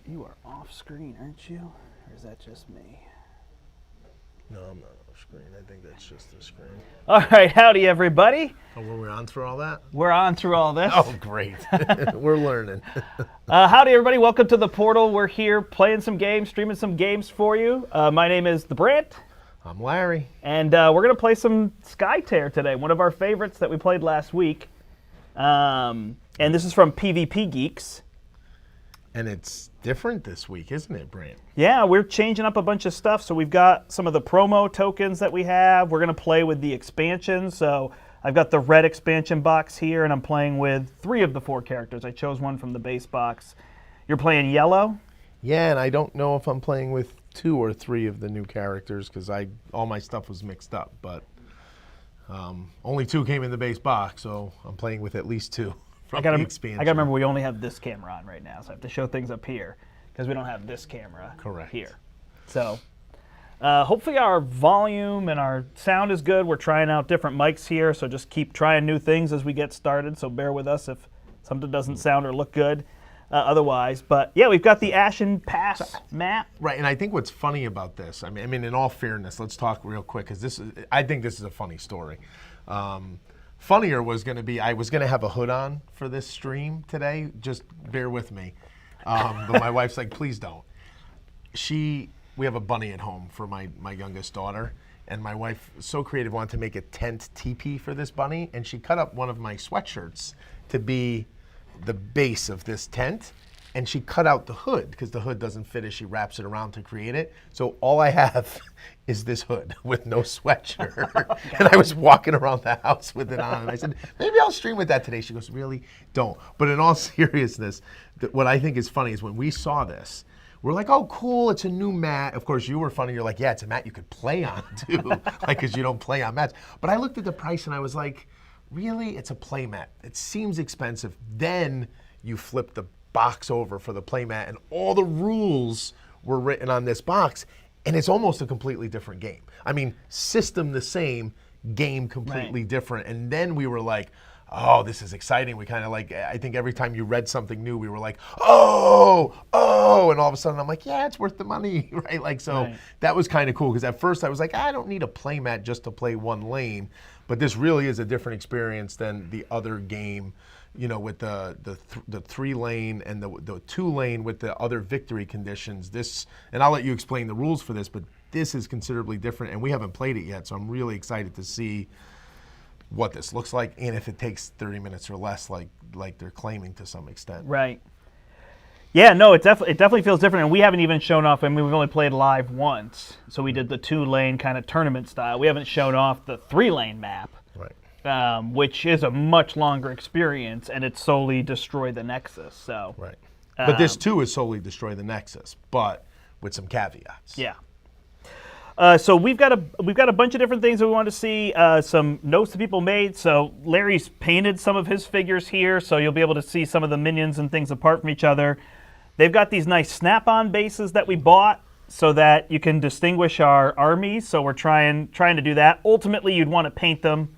You are off screen, aren't you? Or is that just me? No, I'm not off screen. I think that's just the screen. All right, howdy everybody. Oh, were we on through all that? We're on through all this. Oh, great. We're learning. Howdy everybody, welcome to the portal. We're here playing some games, streaming some games for you. My name is the Brandt. I'm Larry. And we're going to play some Skytear today, one of our favorites that we played last week. And this is from PvP Geeks. And it's different this week, isn't it, Brandt? Yeah, we're changing up a bunch of stuff. So we've got some of the promo tokens that we have. We're going to play with the expansions. So I've got the red expansion box here, and I'm playing with 3 of the 4 characters. I chose one from the base box. You're playing yellow? Yeah, and I don't know if I'm playing with 2 or 3 of the new characters because all my stuff was mixed up. But only 2 came in the base box, so I'm playing with at least 2. I gotta remember we only have this camera on right now, so I have to show things up here because we don't have this camera here. So hopefully our volume and our sound is good. We're trying out different mics here, so just keep trying new things as we get started. So bear with us if something doesn't sound or look good otherwise. But yeah, we've got the Ashen Pass map. Right, and I think what's funny about this, I mean, in all fairness, let's talk real quick because I think this is a funny story. Funnier was going to be, I was going to have a hood on for this stream today. Just bear with me. But my wife's like, please don't. We have a bunny at home for my youngest daughter. And my wife, so creative, wanted to make a tent teepee for this bunny. And she cut up one of my sweatshirts to be the base of this tent. And she cut out the hood because the hood doesn't fit as she wraps it around to create it. So all I have is this hood with no sweatshirt. And I was walking around the house with it on. And I said, maybe I'll stream with that today. She goes, really? Don't. But in all seriousness, what I think is funny is when we saw this, we're like, oh, cool, it's a new mat. Of course, you were funny. You're like, yeah, it's a mat you could play on, too. Like, because you don't play on mats. But I looked at the price and I was like, really? It's a play mat. It seems expensive. Then you flip the box over for the playmat, and all the rules were written on this box, and it's almost a completely different game. I mean, system the same, game completely different. And then we were like, oh, this is exciting. We kind of like, I think every time you read something new, we were like, oh, and all of a sudden I'm like, yeah, it's worth the money, right? Like, so that was kind of cool, because at first I was like, I don't need a playmat just to play one lane, but this really is a different experience than the other game, you know, with the 3-lane and the 2-lane with the other victory conditions. This, and I'll let you explain the rules for this, but this is considerably different, and we haven't played it yet, so I'm really excited to see what this looks like, and if it takes 30 minutes or less, like they're claiming to some extent. Right. Yeah, no, it definitely feels different, and we haven't even shown off. I mean, we've only played live once, so we did the 2-lane kind of tournament style. We haven't shown off the 3-lane map. Right. Which is a much longer experience, and it's solely Destroy the Nexus. So right, but this too is solely Destroy the Nexus, but with some caveats. Yeah. So we've got a bunch of different things that we want to see. Some notes that people made. So Larry's painted some of his figures here, so you'll be able to see some of the minions and things apart from each other. They've got these nice snap-on bases that we bought, so that you can distinguish our armies. So we're trying to do that. Ultimately, you'd want to paint them.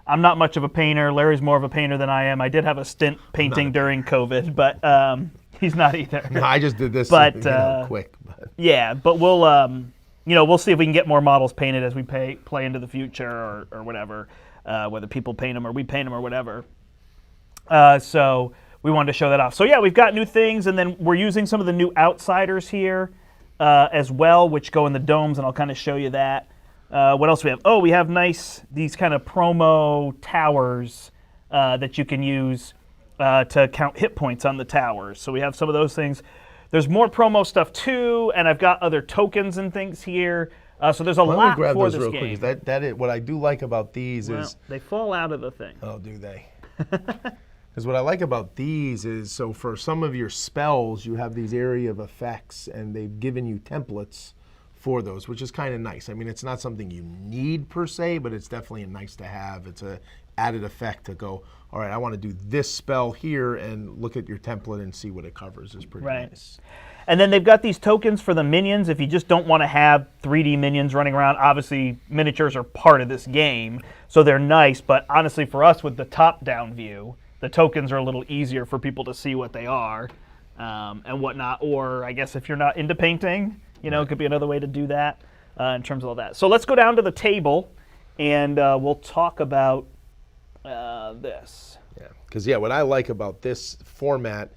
I'm not much of a painter. Larry's more of a painter than I am. I did have a stint painting during COVID, but he's not either. No, I just did this quick. But. Yeah, but we'll see if we can get more models painted as we play into the future or whatever, whether people paint them or we paint them or whatever. So we wanted to show that off. So yeah, we've got new things, and then we're using some of the new outsiders here as well, which go in the domes, and I'll kind of show you that. What else do we have? Oh, we have these kind of promo towers that you can use to count hit points on the towers. So we have some of those things. There's more promo stuff too, and I've got other tokens and things here. So there's a lot for this game. Quick. That is, what I do like about these is... they fall out of the thing. Oh, do they? Because what I like about these is, so for some of your spells, you have these area of effects, and they've given you templates for those, which is kind of nice. I mean, it's not something you need per se, but it's definitely nice to have. It's a added effect to go, all right, I want to do this spell here, and look at your template and see what it covers is pretty nice. And then they've got these tokens for the minions. If you just don't want to have 3D minions running around, obviously miniatures are part of this game, so they're nice, but honestly for us with the top-down view, the tokens are a little easier for people to see what they are. and whatnot. Or I guess if you're not into painting, it could be another way to do that in terms of all that. So let's go down to the table, and we'll talk about this. Yeah, because what I like about this format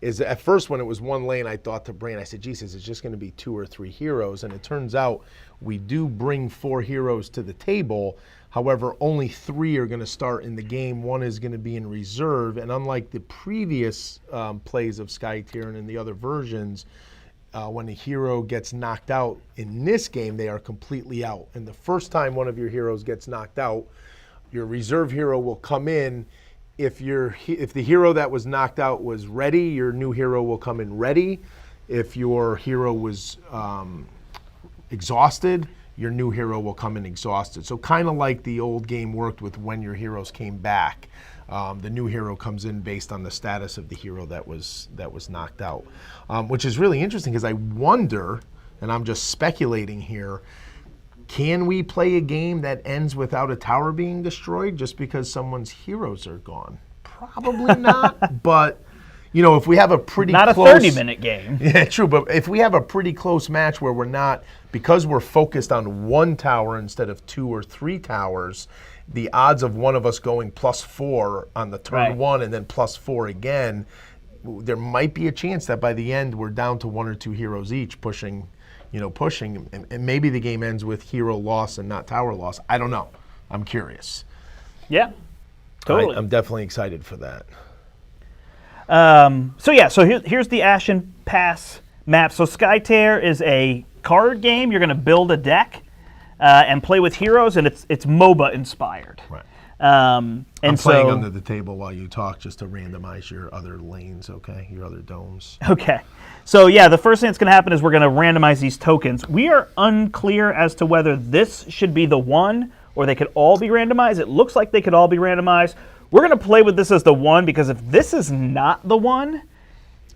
is at first when it was one lane, I thought to Brandt, I said, Jesus, it's just going to be 2 or 3 heroes. And it turns out we do bring 4 heroes to the table. However, only 3 are going to start in the game. 1 is going to be in reserve. And unlike the previous plays of Skytear and in the other versions, when a hero gets knocked out in this game, they are completely out. And the first time one of your heroes gets knocked out, your reserve hero will come in. If the hero that was knocked out was ready, your new hero will come in ready. If your hero was exhausted, your new hero will come in exhausted. So kind of like the old game worked with when your heroes came back. The new hero comes in based on the status of the hero that was knocked out, which is really interesting because I wonder, and I'm just speculating here, can we play a game that ends without a tower being destroyed just because someone's heroes are gone? Probably not, but if we have a pretty not close, a 30-minute game. Yeah, true, but if we have a pretty close match where we're not, because we're focused on 1 tower instead of 2 or 3 towers, the odds of one of us going +4 on the turn 1 and then +4 again, there might be a chance that by the end we're down to 1 or 2 heroes each pushing, and maybe the game ends with hero loss and not tower loss. I don't know. I'm curious. Yeah, totally. I'm definitely excited for that. So here's the Ashen Pass map. So Skytear is a card game. You're going to build a deck and play with heroes, and it's MOBA inspired. Right. And I'm playing under the table while you talk just to randomize your other lanes, okay? Your other domes. Okay. So yeah, the first thing that's going to happen is we're going to randomize these tokens. We are unclear as to whether this should be the 1 or they could all be randomized. It looks like they could all be randomized. We're going to play with this as the 1 because if this is not the 1,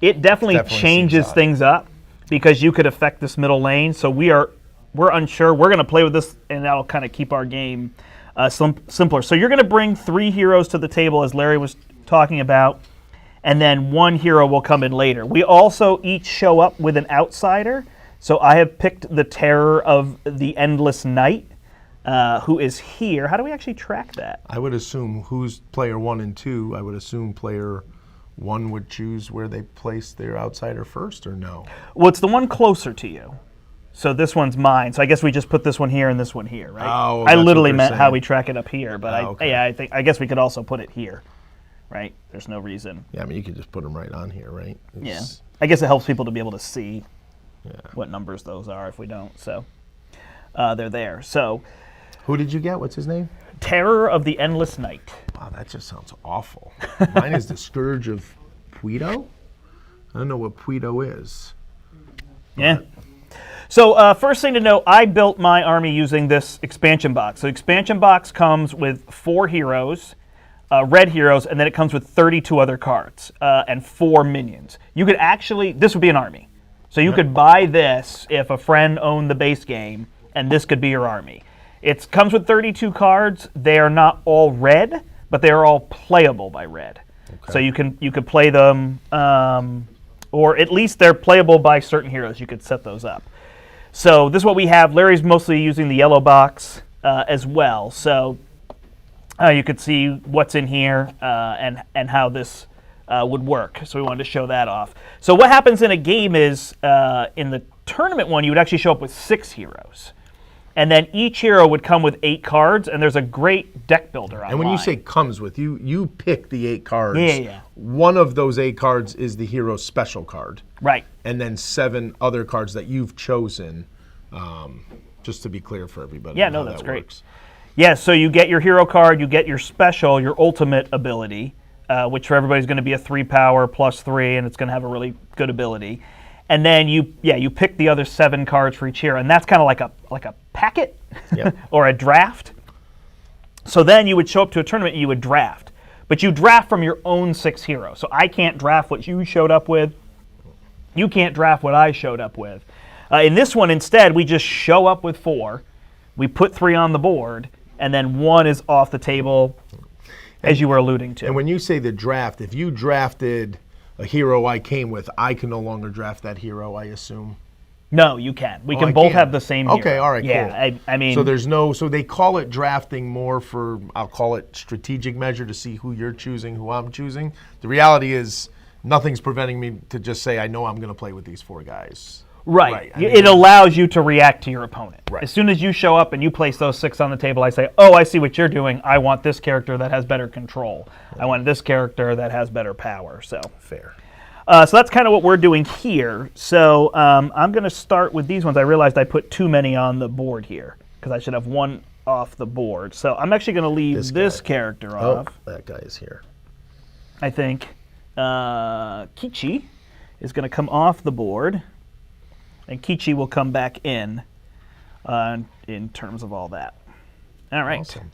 it definitely changes things up because you could affect this middle lane. So we're unsure. We're going to play with this, and that'll kind of keep our game simpler. So you're going to bring 3 heroes to the table, as Larry was talking about, and then 1 hero will come in later. We also each show up with an outsider. So I have picked the Terror of the Endless Night, who is here. How do we actually track that? I would assume who's player 1 and 2. I would assume player 1 would choose where they place their outsider first, or no? Well, it's the one closer to you. So this one's mine. So I guess we just put this one here and this one here, right? Oh, I literally meant how we track it up here, but okay. I guess we could also put it here, right? There's no reason. Yeah, I mean you could just put them right on here, right? Yeah. I guess it helps people to be able to see what numbers those are if we don't. So they're there. So who did you get? What's his name? Terror of the Endless Night. Wow, that just sounds awful. Mine is the Scourge of Puido. I don't know what Puido is. Yeah. So first thing to know, I built my army using this expansion box. So expansion box comes with 4 heroes, red heroes, and then it comes with 32 other cards and 4 minions. You could actually, this would be an army. So you could buy this if a friend owned the base game, and this could be your army. It comes with 32 cards. They are not all red, but they are all playable by red. Okay. So you could play them, or at least they're playable by certain heroes. You could set those up. So this is what we have. Larry's mostly using the yellow box as well. So you could see what's in here and how this would work. So we wanted to show that off. So what happens in a game is in the tournament one, you would actually show up with 6 heroes. And then each hero would come with 8 cards, and there's a great deck builder online. And when you say comes with, you pick the 8 cards. Yeah. One of those 8 cards is the hero's special card. Right. And then 7 other cards that you've chosen, just to be clear for everybody. Yeah, no, that's great. Works. Yeah, so you get your hero card, you get your special, your ultimate ability, which for everybody's going to be a 3 power plus 3, and it's going to have a really good ability. And then you pick the other 7 cards for each hero, and that's kind of like a packet or a draft. So then you would show up to a tournament and you would draft. But you draft from your own 6 heroes. So I can't draft what you showed up with. You can't draft what I showed up with. In this one, instead, we just show up with 4. We put 3 on the board, and then 1 is off the table, as you were alluding to. And when you say the draft, if you drafted a hero I came with, I can no longer draft that hero, I assume. No, you can. We can I both can. have the same hero. Okay, all right, yeah, cool. I mean, so they call it drafting more for, I'll call it strategic measure to see who you're choosing, who I'm choosing. The reality is nothing's preventing me to just say I know I'm going to play with these 4 guys. right. I mean, It allows you to react to your opponent. Right. As soon as you show up and you place those 6 on the table, I say, oh, I see what you're doing. I want this character that has better control. I want this character that has better power. So fair. So that's kind of what we're doing here. So I'm going to start with these ones. I realized I put too many on the board here because I should have one off the board. So I'm actually going to leave this character off. That guy is here. I think Kichi is going to come off the board, and Kichi will come back in terms of all that. All right. Awesome.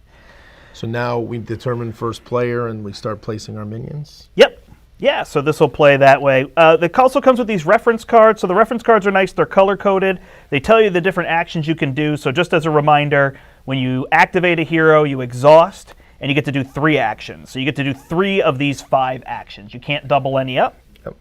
So now we determine first player and we start placing our minions? Yep. Yeah, so this will play that way. It also comes with these reference cards. So the reference cards are nice. They're color-coded. They tell you the different actions you can do. So just as a reminder, when you activate a hero, you exhaust, and you get to do 3 actions. So you get to do 3 of these 5 actions. You can't double any up. Yep.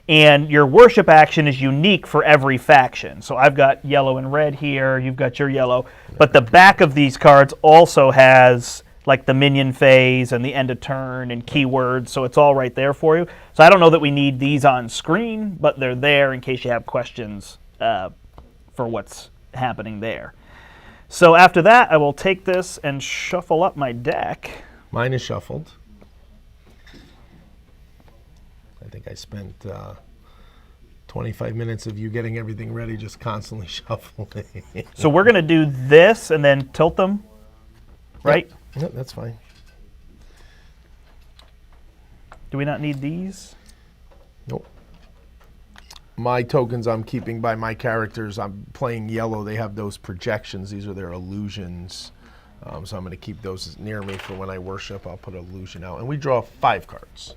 And your worship action is unique for every faction. So I've got yellow and red here. You've got your yellow. But the back of these cards also has like the minion phase and the end of turn and keywords, so it's all right there for you. So I don't know that we need these on screen, but they're there in case you have questions for what's happening there. So after that, I will take this and shuffle up my deck. Mine is shuffled. I think I spent 25 minutes of you getting everything ready, just constantly shuffling. So we're going to do this and then tilt them, right? Yep, that's fine. Do we not need these? Nope. My tokens I'm keeping by my characters, I'm playing yellow. They have those projections. These are their illusions. So I'm going to keep those near me for when I worship. I'll put an illusion out. And we draw 5 cards.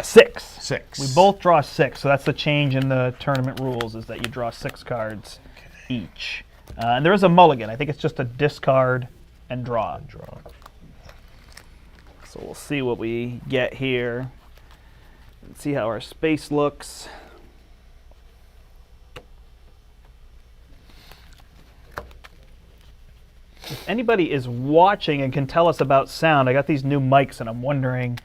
6. 6. We both draw 6, so that's the change in the tournament rules, is that you draw 6 cards each. And there is a mulligan. I think it's just a discard and draw. So we'll see what we get here. Let's see how our space looks. If anybody is watching and can tell us about sound, I got these new mics and I'm wondering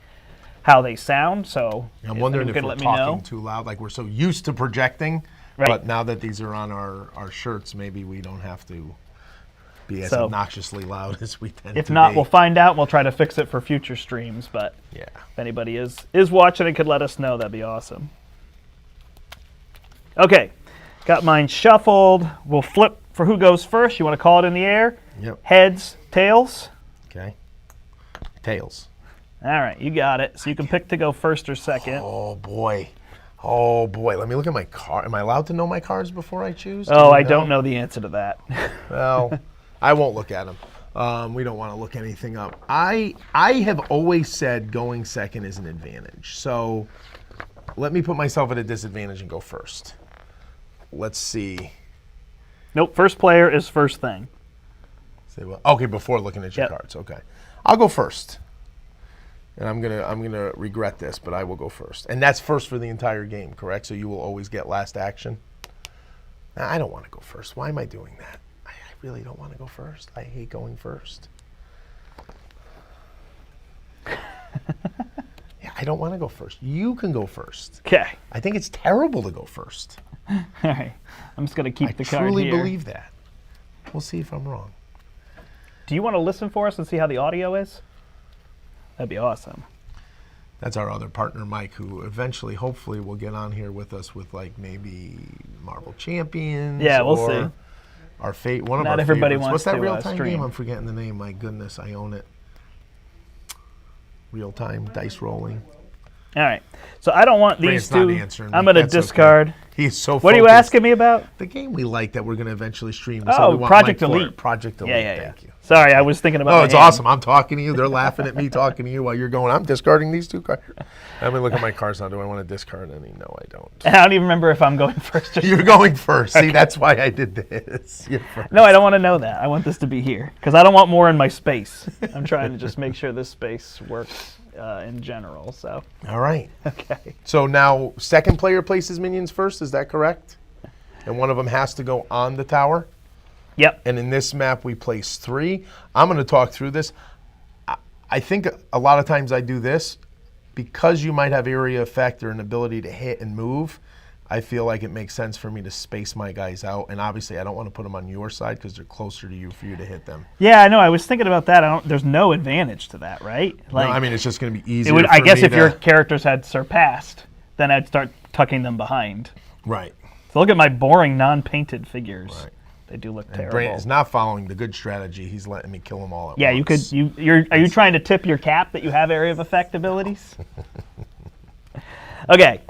how they sound. So I'm wondering if we're let me talking know. too loud. Like we're so used to projecting, Right. but now that these are on our shirts, maybe we don't have to be as So, obnoxiously loud as we tend to be. If not, we'll find out. We'll try to fix it for future streams. But yeah. if anybody is watching and could let us know, that'd be awesome. Okay, got mine shuffled. We'll flip for who goes first. You want to call it in the air? Yep. Heads, tails? Okay. Tails. All right, you got it. So you can pick to go first or second. Oh boy. Oh boy. Let me look at my card. Am I allowed to know my cards before I choose? Oh, I don't know the answer to that. Well, I won't look at them. We don't want to look anything up. I have always said going second is an advantage. So let me put myself at a disadvantage and go first. Let's see. Nope, first player is first thing. Say what? Okay, before looking at your cards. Okay, I'll go first, and I'm gonna regret this, but I will go first, and that's first for the entire game, correct? So you will always get last action. I don't want to go first. Why am I doing that? I really don't want to go first. I hate going first. Yeah, I don't want to go first. You can go first. Okay. I think it's terrible to go first. All right. I'm just going to keep the card I truly here. believe that. We'll see if I'm wrong. Do you want to listen for us and see how the audio is? That'd be awesome. That's our other partner, Mike, who eventually, hopefully, will get on here with us with like maybe Marvel Champions. Yeah, we'll or see. Our one of Not our everybody favorites. wants What's that to, real-time stream. game? I'm forgetting the name. My goodness, I own it. Real-time dice rolling. All right. So I don't want these Brandt's not two. answering I'm me. going to That's okay. discard. He's so What are you focused. asking me about? The game we like that we're going to eventually stream. Oh, we want Project Mike for it. Elite. Project Elite. Yeah. Thank you. Sorry, I was thinking about Oh, my it's hand. awesome. I'm talking to you. They're laughing at me talking to you while you're going, I'm discarding these 2 cards. Let me look at my cards now. Do I want to discard any? No, I don't. I don't even remember if I'm going first or You're going first. See, that's why I did this. You're first. No, I don't want to know that. I want this to be here because I don't want more in my space. I'm trying to just make sure this space works in general. So All right. okay. So now second player places minions first, is that correct? And one of them has to go on the tower? Yep. And in this map, we place 3. I'm going to talk through this. I think a lot of times I do this because you might have area effect or an ability to hit and move. I feel like it makes sense for me to space my guys out. And obviously, I don't want to put them on your side because they're closer to you for you to hit them. Yeah, I know. I was thinking about that. There's no advantage to that, right? No, I mean, it's just going to be easier. I guess if your characters had surpassed, then I'd start tucking them behind. Right. So look at my boring, non-painted figures. Right. They do look And terrible. Brandt is not following the good strategy. He's letting me kill them all at Yeah, once. are you trying to tip your cap that you have area of effect abilities? Okay.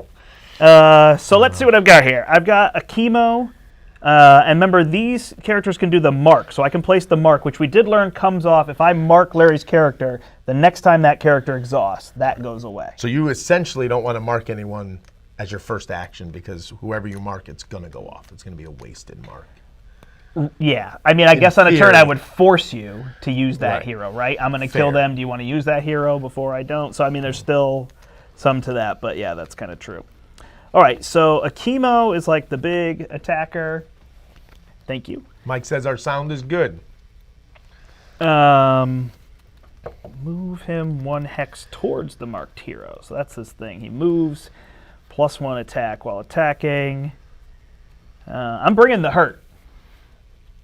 So let's see what I've got here. I've got a chemo. And remember, these characters can do the mark. So I can place the mark, which we did learn comes off. If I mark Larry's character, the next time that character exhausts, that goes away. So you essentially don't want to mark anyone as your first action because whoever you mark, it's going to go off. It's going to be a wasted mark. Yeah. I mean, I guess on a turn theory. I would force you to use that Right. hero, right? I'm going to kill Fair. them. Do you want to use that hero before I don't? So, I mean, there's still some to that. But, yeah, that's kind of true. All right. So a chemo is like the big attacker. Thank you. Mike says our sound is good. Move him 1 hex towards the marked hero. So that's his thing. He moves +1 attack while attacking. I'm bringing the hurt.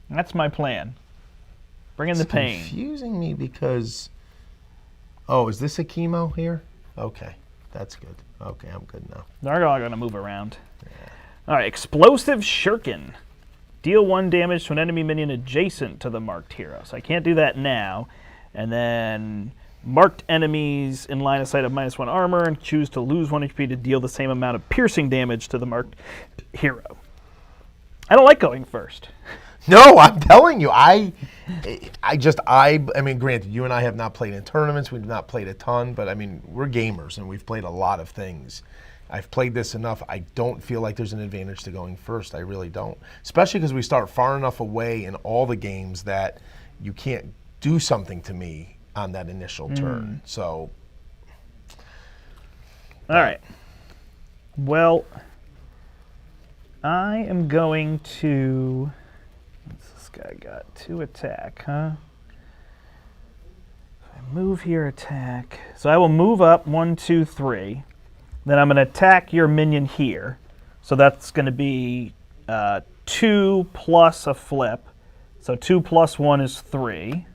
That's my plan. Bringing the pain. Confusing me because, oh, is this a chemo here? Okay, that's good. Okay, I'm good now. They're all going to move around. All right, explosive shuriken. Deal 1 damage to an enemy minion adjacent to the marked hero. So I can't do that now. And then marked enemies in line of sight of -1 armor and choose to lose 1 HP to deal the same amount of piercing damage to the marked hero. I don't like going first. No, I'm telling you, I mean, granted, you and I have not played in tournaments. We've not played a ton, but I mean, we're gamers and we've played a lot of things. I've played this enough. I don't feel like there's an advantage to going first. I really don't. Especially because we start far enough away in all the games that you can't do something to me on that initial turn. So. All right. Well, I am going to. What's this guy got? 2 attack, huh? If I move here, attack. So I will move up 1, 2, 3. Then I'm going to attack your minion here. So that's going to be 2 plus a flip. So 2 plus 1 is 3.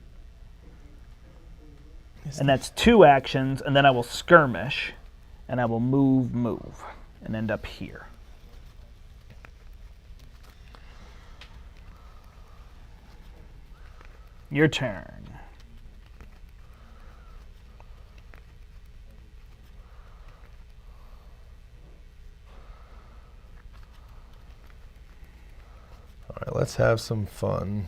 And that's 2 actions. And then I will skirmish. And I will move, and end up here. Your turn. All right, let's have some fun.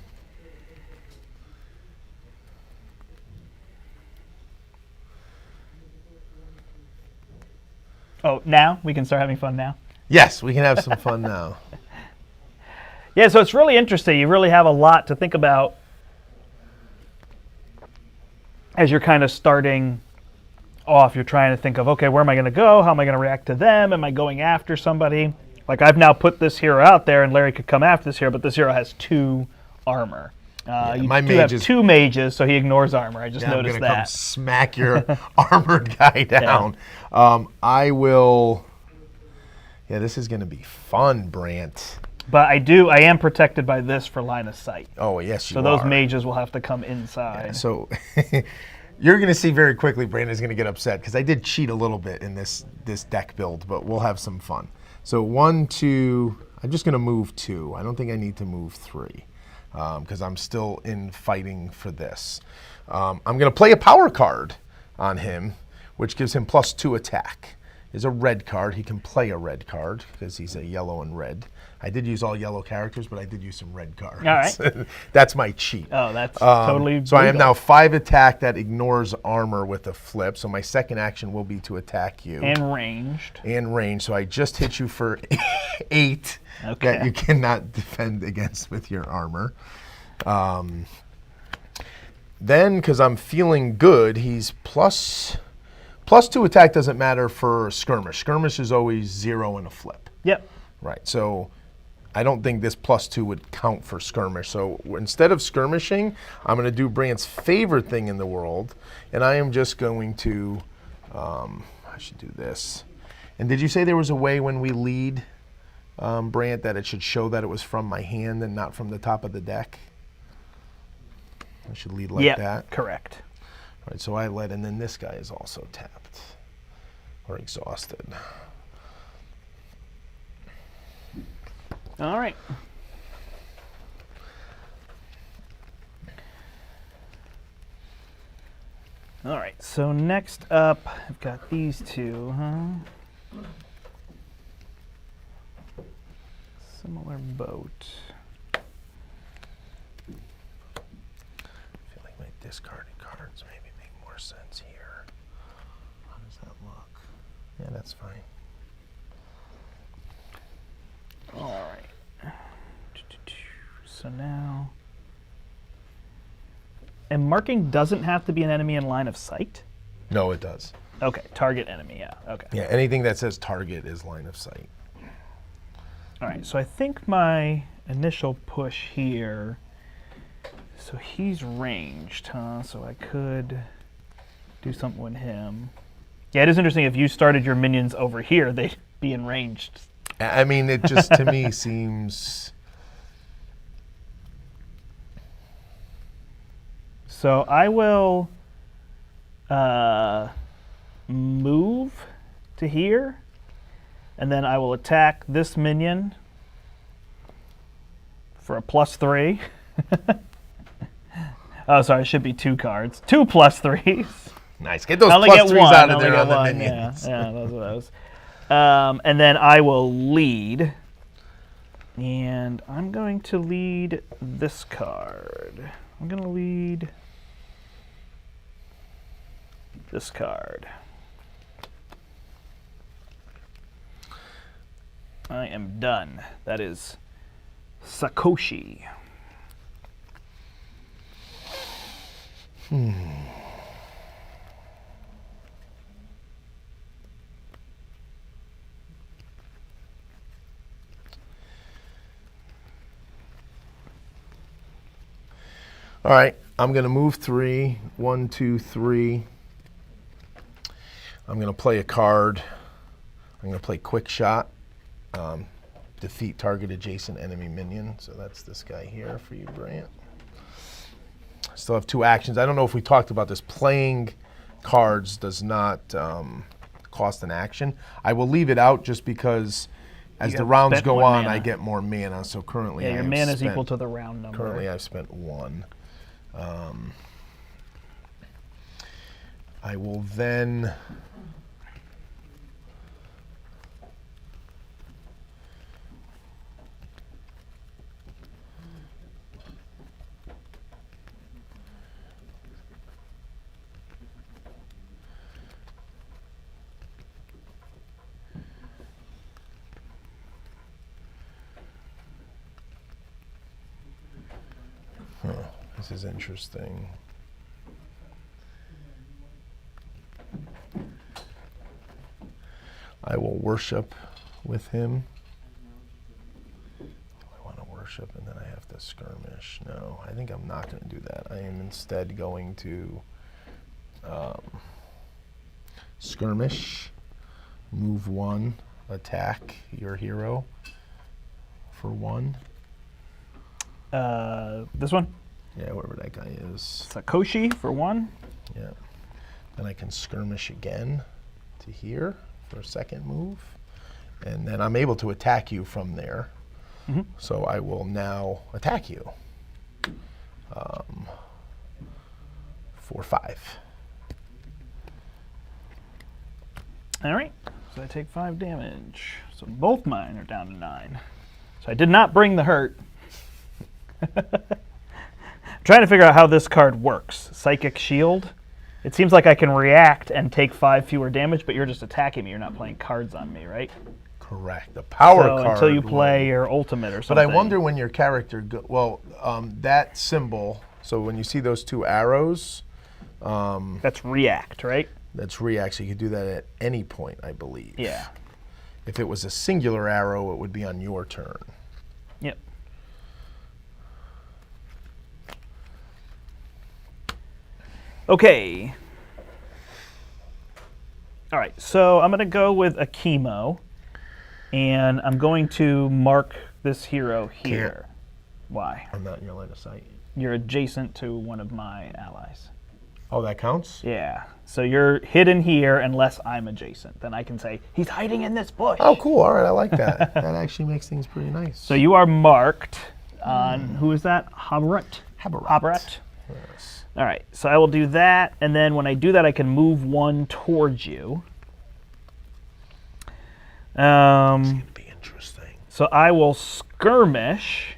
Oh, now? We can start having fun now? Yes, we can have some fun now. Yeah, so it's really interesting. You really have a lot to think about as you're kind of starting off. You're trying to think of, okay, where am I going to go? How am I going to react to them? Am I going after somebody? Like, I've now put this hero out there, and Larry could come after this hero, but this hero has 2 armor. You my do have mage is- 2 mages, so he ignores armor. I just Yeah, I'm noticed gonna come that. smack your armored guy down. I will. Yeah, this is gonna be fun, Brandt. But I am protected by this for line of sight. Oh yes, you So are. those mages will have to come inside. So you're gonna see very quickly, Brandt is gonna get upset because I did cheat a little bit in this deck build, but we'll have some fun. So 1, 2. I'm just gonna move 2. I don't think I need to move 3. Because I'm still in fighting for this. I'm going to play a power card on him, which gives him +2 attack. Is a red card. He can play a red card because he's a yellow and red. I did use all yellow characters, but I did use some red cards. All right. That's my cheat. Oh, that's totally So I am legal. now 5 attack that ignores armor with a flip. So my second action will be to attack you. And ranged. And range. So I just hit you for 8 Okay. that you cannot defend against with your armor. Then, because I'm feeling good, he's +2 attack doesn't matter for skirmish. Skirmish is always 0 and a flip. Yep. Right. So I don't think this +2 would count for skirmish. So instead of skirmishing, I'm going to do Brandt's favorite thing in the world, and I am just going to, I should do this. And did you say there was a way when we lead, Brandt, that it should show that it was from my hand and not from the top of the deck? I should lead like that? Correct. All right, so I led, and then this guy is also tapped or exhausted. All right. All right, so next up, I've got these two, Similar boat. I feel like my discarded cards maybe make more sense here. How does that look? Yeah, that's fine. All right. So now, and marking doesn't have to be an enemy in line of sight? No, it does. Okay, target enemy, yeah, okay. Yeah, anything that says target is line of sight. All right, so I think my initial push here, so he's ranged, huh? So I could do something with him. Yeah, it is interesting if you started your minions over here, they'd be in ranged. I mean, it just to me seems... So I will move to here, and then I will attack this minion for a +3. Oh, sorry, it should be 2 cards. 2 +3s. Nice. Get those I only get +3s one. out of I only there get on the one. minions. Yeah, those are those. And then I will lead. And I'm going to lead this card. I'm going to lead this card. I am done. That is Sakoshi. All right, I'm going to move 3. 1, 2, 3. I'm going to play a card. I'm going to play Quick Shot. Defeat target adjacent enemy minion. So that's this guy here for you, Brandt. Still have 2 actions. I don't know if we talked about this. Playing cards does not cost an action. I will leave it out just because as the rounds go on, I get more mana. So currently, yeah, your mana is equal to the round number. Currently, I've spent 1. I will then this is interesting. I will worship with him. Do I want to worship and then I have to skirmish? No, I think I'm not going to do that. I am instead going to skirmish, move 1, attack your hero for 1. This one? Yeah, wherever that guy is. Sakoshi for 1. Yeah. Then I can skirmish again to here for a second move. And then I'm able to attack you from there. So I will now attack you for 5. All right, so I take 5 damage. So both mine are down to 9. So I did not bring the hurt. Trying to figure out how this card works. Psychic Shield. It seems like I can react and take 5 fewer damage, but you're just attacking me. You're not playing cards on me, right? Correct. The power card. Until you play your ultimate or something. But I wonder when your character that symbol. So when you see those 2 arrows, that's react, right? That's actually you could do that at any point, I believe. Yeah. If it was a singular arrow, it would be on your turn. Yep. Okay. All right, so I'm going to go with a chemo, and I'm going to mark this hero here. Why? I'm not in your line of sight. You're adjacent to one of my allies. Oh, that counts? Yeah. So you're hidden here unless I'm adjacent. Then I can say, he's hiding in this bush. Oh, cool. All right, I like that. That actually makes things pretty nice. So you are marked on, who is that? Habaret? Habaret. Yes. All right, so I will do that, and then when I do that, I can move one towards you. It's going to be interesting. So I will skirmish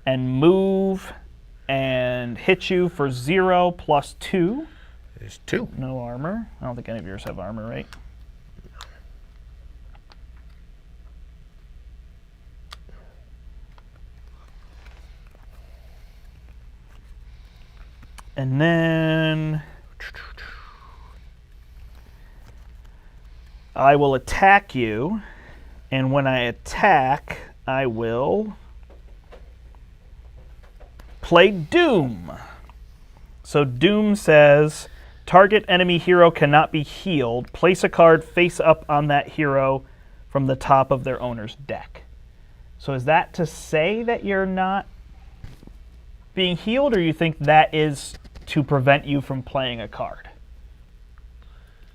and move and hit you for 0 plus 2. There's 2. No armor. I don't think any of yours have armor, right? And then I will attack you, and when I attack, I will play Doom. So Doom says, target enemy hero cannot be healed. Place a card face up on that hero from the top of their owner's deck. So is that to say that you're not being healed, or you think that is to prevent you from playing a card?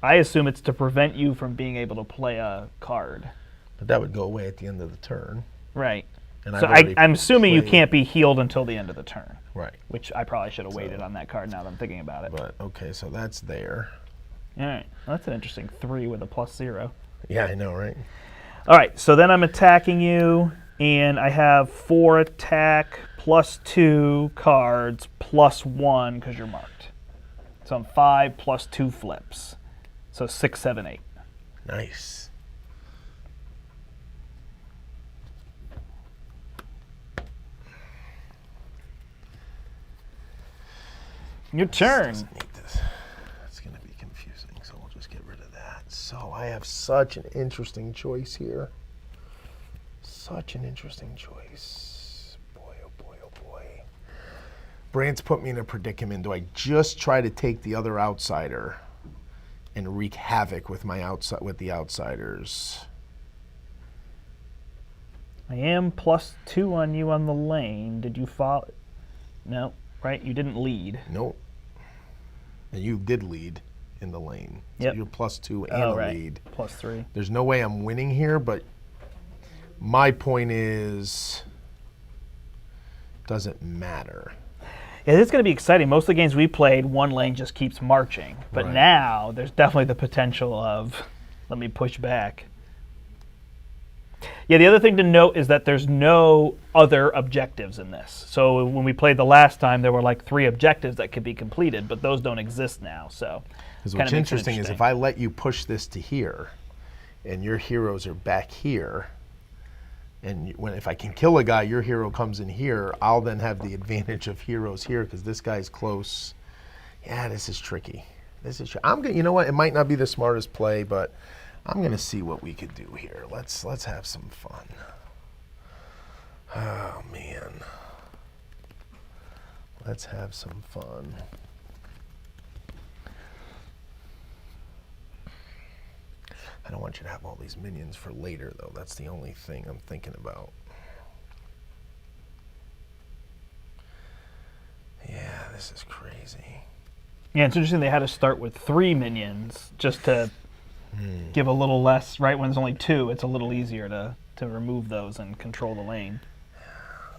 I assume it's to prevent you from being able to play a card. But that would go away at the end of the turn. Right. And so I'm assuming you can't be healed until the end of the turn. Right. Which I probably should have waited on that card now that I'm thinking about it. But, okay, so that's there. All right. Well, that's an interesting 3 with a plus 0. Yeah, I know, right? All right, so then I'm attacking you, and I have 4 attack plus 2 cards plus 1 because you're marked. So I'm 5 plus 2 flips. So 6, 7, 8. Nice. Your turn. It's going to be confusing, so we'll just get rid of that. So I have such an interesting choice here. Such an interesting choice. Boy, oh boy, oh boy. Brandt's put me in a predicament. Do I just try to take the other outsider and wreak havoc with the outsiders? I am plus 2 on you on the lane. Did you follow? No, right? You didn't lead. Nope. And you did lead in the lane. So Yep. you're plus 2 and a lead. Plus 3. There's no way I'm winning here, but my point is, doesn't matter. Yeah, this is going to be exciting. Most of the games we played, one lane just keeps marching. But Right. now there's definitely the potential of, let me push back. Yeah, the other thing to note is that there's no other objectives in this. So when we played the last time, there were like 3 objectives that could be completed, but those don't exist now. So Because what's interesting is if I let you push this to here, and your heroes are back here, and if I can kill a guy, your hero comes in here, I'll then have the advantage of heroes here because this guy's close. Yeah, this is tricky. You know what? It might not be the smartest play, but I'm gonna see what we could do here. Let's have some fun. Oh man, let's have some fun. I don't want you to have all these minions for later, though. That's the only thing I'm thinking about. Yeah, this is crazy. yeah, it's interesting they had to start with 3 minions just to give a little less. Right when there's only 2, it's a little easier to remove those and control the lane.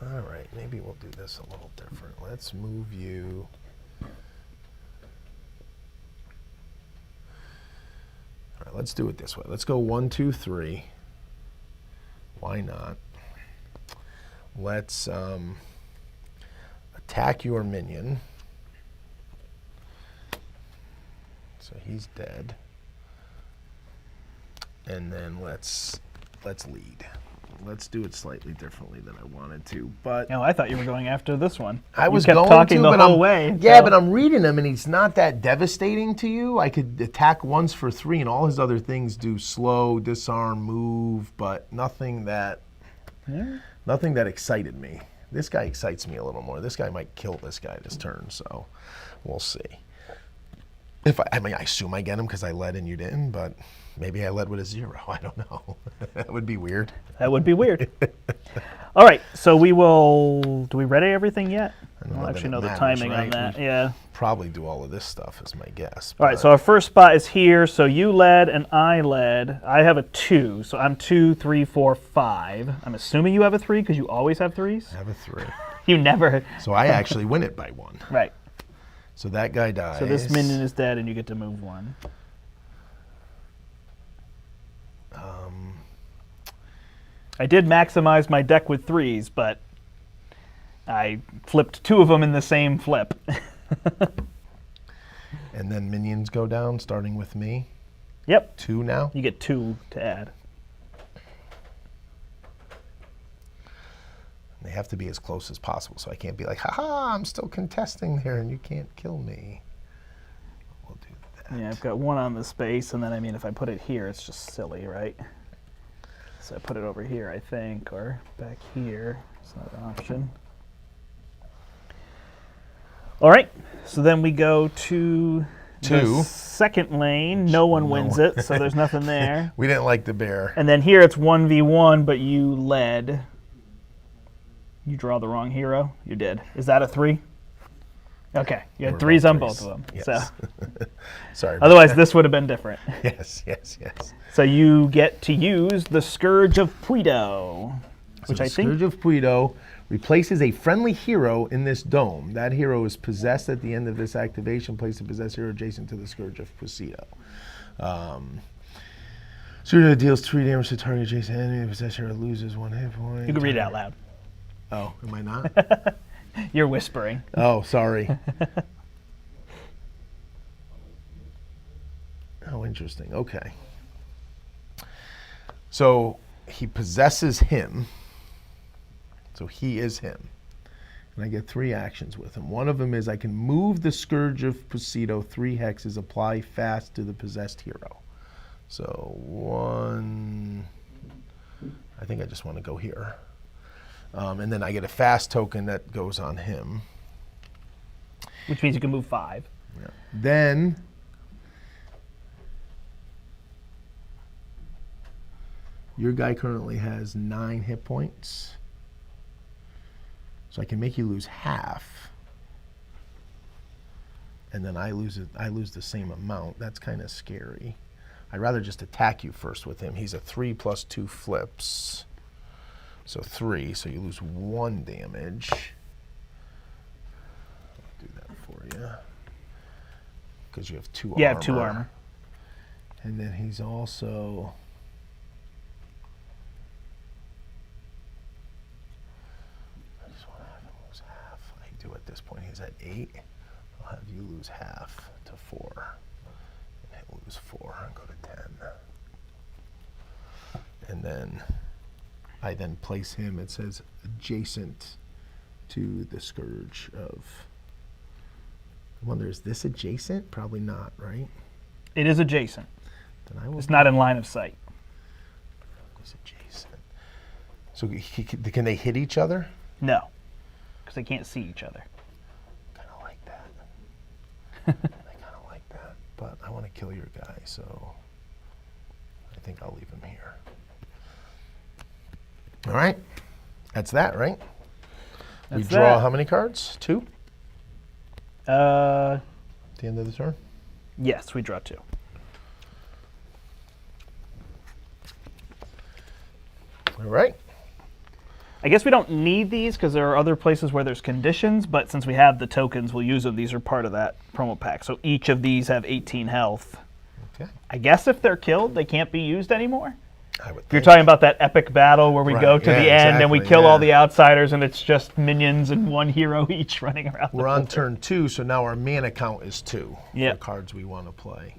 All right, maybe we'll do this a little different. Let's move you. All right, let's do it this way. Let's go 1, 2, 3. Why not? Let's attack your minion. So he's dead. And then let's lead. let's do it slightly differently than I wanted to. But No, I thought you were going after this one. I was you kept going talking to, the but whole I'm, way. Yeah, so- but I'm reading him, and he's not that devastating to you. I could attack once for 3, and all his other things do slow, disarm, move, but nothing that excited me. This guy excites me a little more. This guy might kill this guy this turn, so we'll see. I assume I get him because I led and you didn't, but maybe I led with a 0. I don't know. That would be weird. That would be weird. All right, so we will. Do we ready everything yet? I don't actually know the timing on that. Yeah. Probably do all of this stuff is my guess. All right, so our first spot is here. So you led and I led. I have a 2, so I'm 2, 3, 4, 5. I'm assuming you have a 3 because you always have 3s. I have a 3. You never. So I actually win it by 1. Right. So that guy dies. So this minion is dead, and you get to move 1. I did maximize my deck with 3s, but I flipped 2 of them in the same flip. And then minions go down, starting with me. Yep. 2 now. You get 2 to add. They have to be as close as possible, so I can't be like, ha-ha, I'm still contesting there, and you can't kill me. We'll do that. Yeah, I've got 1 on the space, and then, I mean, if I put it here, it's just silly, right? So I put it over here, I think, or back here. It's not an option. All right, so then we go to the 2. second lane. No one wins it, so there's nothing there. We didn't like the bear. And then here it's 1v1, but you led. You draw the wrong hero. You did. Is that a 3? Okay, you had 3s on both of them. Yes. So Sorry. about otherwise, that. this would have been different. Yes. So you get to use the Scourge of Puido, which So I the think. Scourge of Puido replaces a friendly hero in this dome. That hero is possessed at the end of this activation. Place a possessed hero adjacent to the Scourge of Puido. Scourge deals 3 damage to target adjacent enemy. The possessed hero loses 1 hit point. You can read it out loud. Oh, am I not? You're whispering. Oh, sorry. Oh, interesting. Okay. So he possesses him. So he is him. And I get 3 actions with him. One of them is I can move the Scourge of Puido 3 hexes, apply fast to the possessed hero. So 1, I think I just want to go here. And then I get a fast token that goes on him. Which means you can move 5. Yeah. Then your guy currently has 9 hit points. So I can make you lose half. And then I lose the same amount. That's kind of scary. I'd rather just attack you first with him. He's a 3 + 2 flips. So 3, so you lose 1 damage. I'll do that for you. Because you have 2 armor. You have 2 armor. And then he's also... I just want to have him lose half. I do at this point. He's at 8. I'll have you lose half to 4. And he'll lose 4 and go to 10. And then... I then place him, it says, adjacent to the Scourge of... I wonder, is this adjacent? Probably not, right? It is adjacent. Then I will It's not in line of sight. It's adjacent. So can they hit each other? No, because they can't see each other. Kind of like that. I kind of like that. But I want to kill your guy, so I think I'll leave him here. All right. That's that, right? We draw how many cards? 2? At the end of the turn? Yes, we draw 2. All right. I guess we don't need these because there are other places where there's conditions, but since we have the tokens, we'll use them. These are part of that promo pack. So each of these have 18 health. Okay. I guess if they're killed, they can't be used anymore. If you're talking about that epic battle where we go to the end and we kill all the outsiders and it's just minions and 1 hero each running around. We're on turn 2, so now our mana count is 2 Yep. for cards we want to play.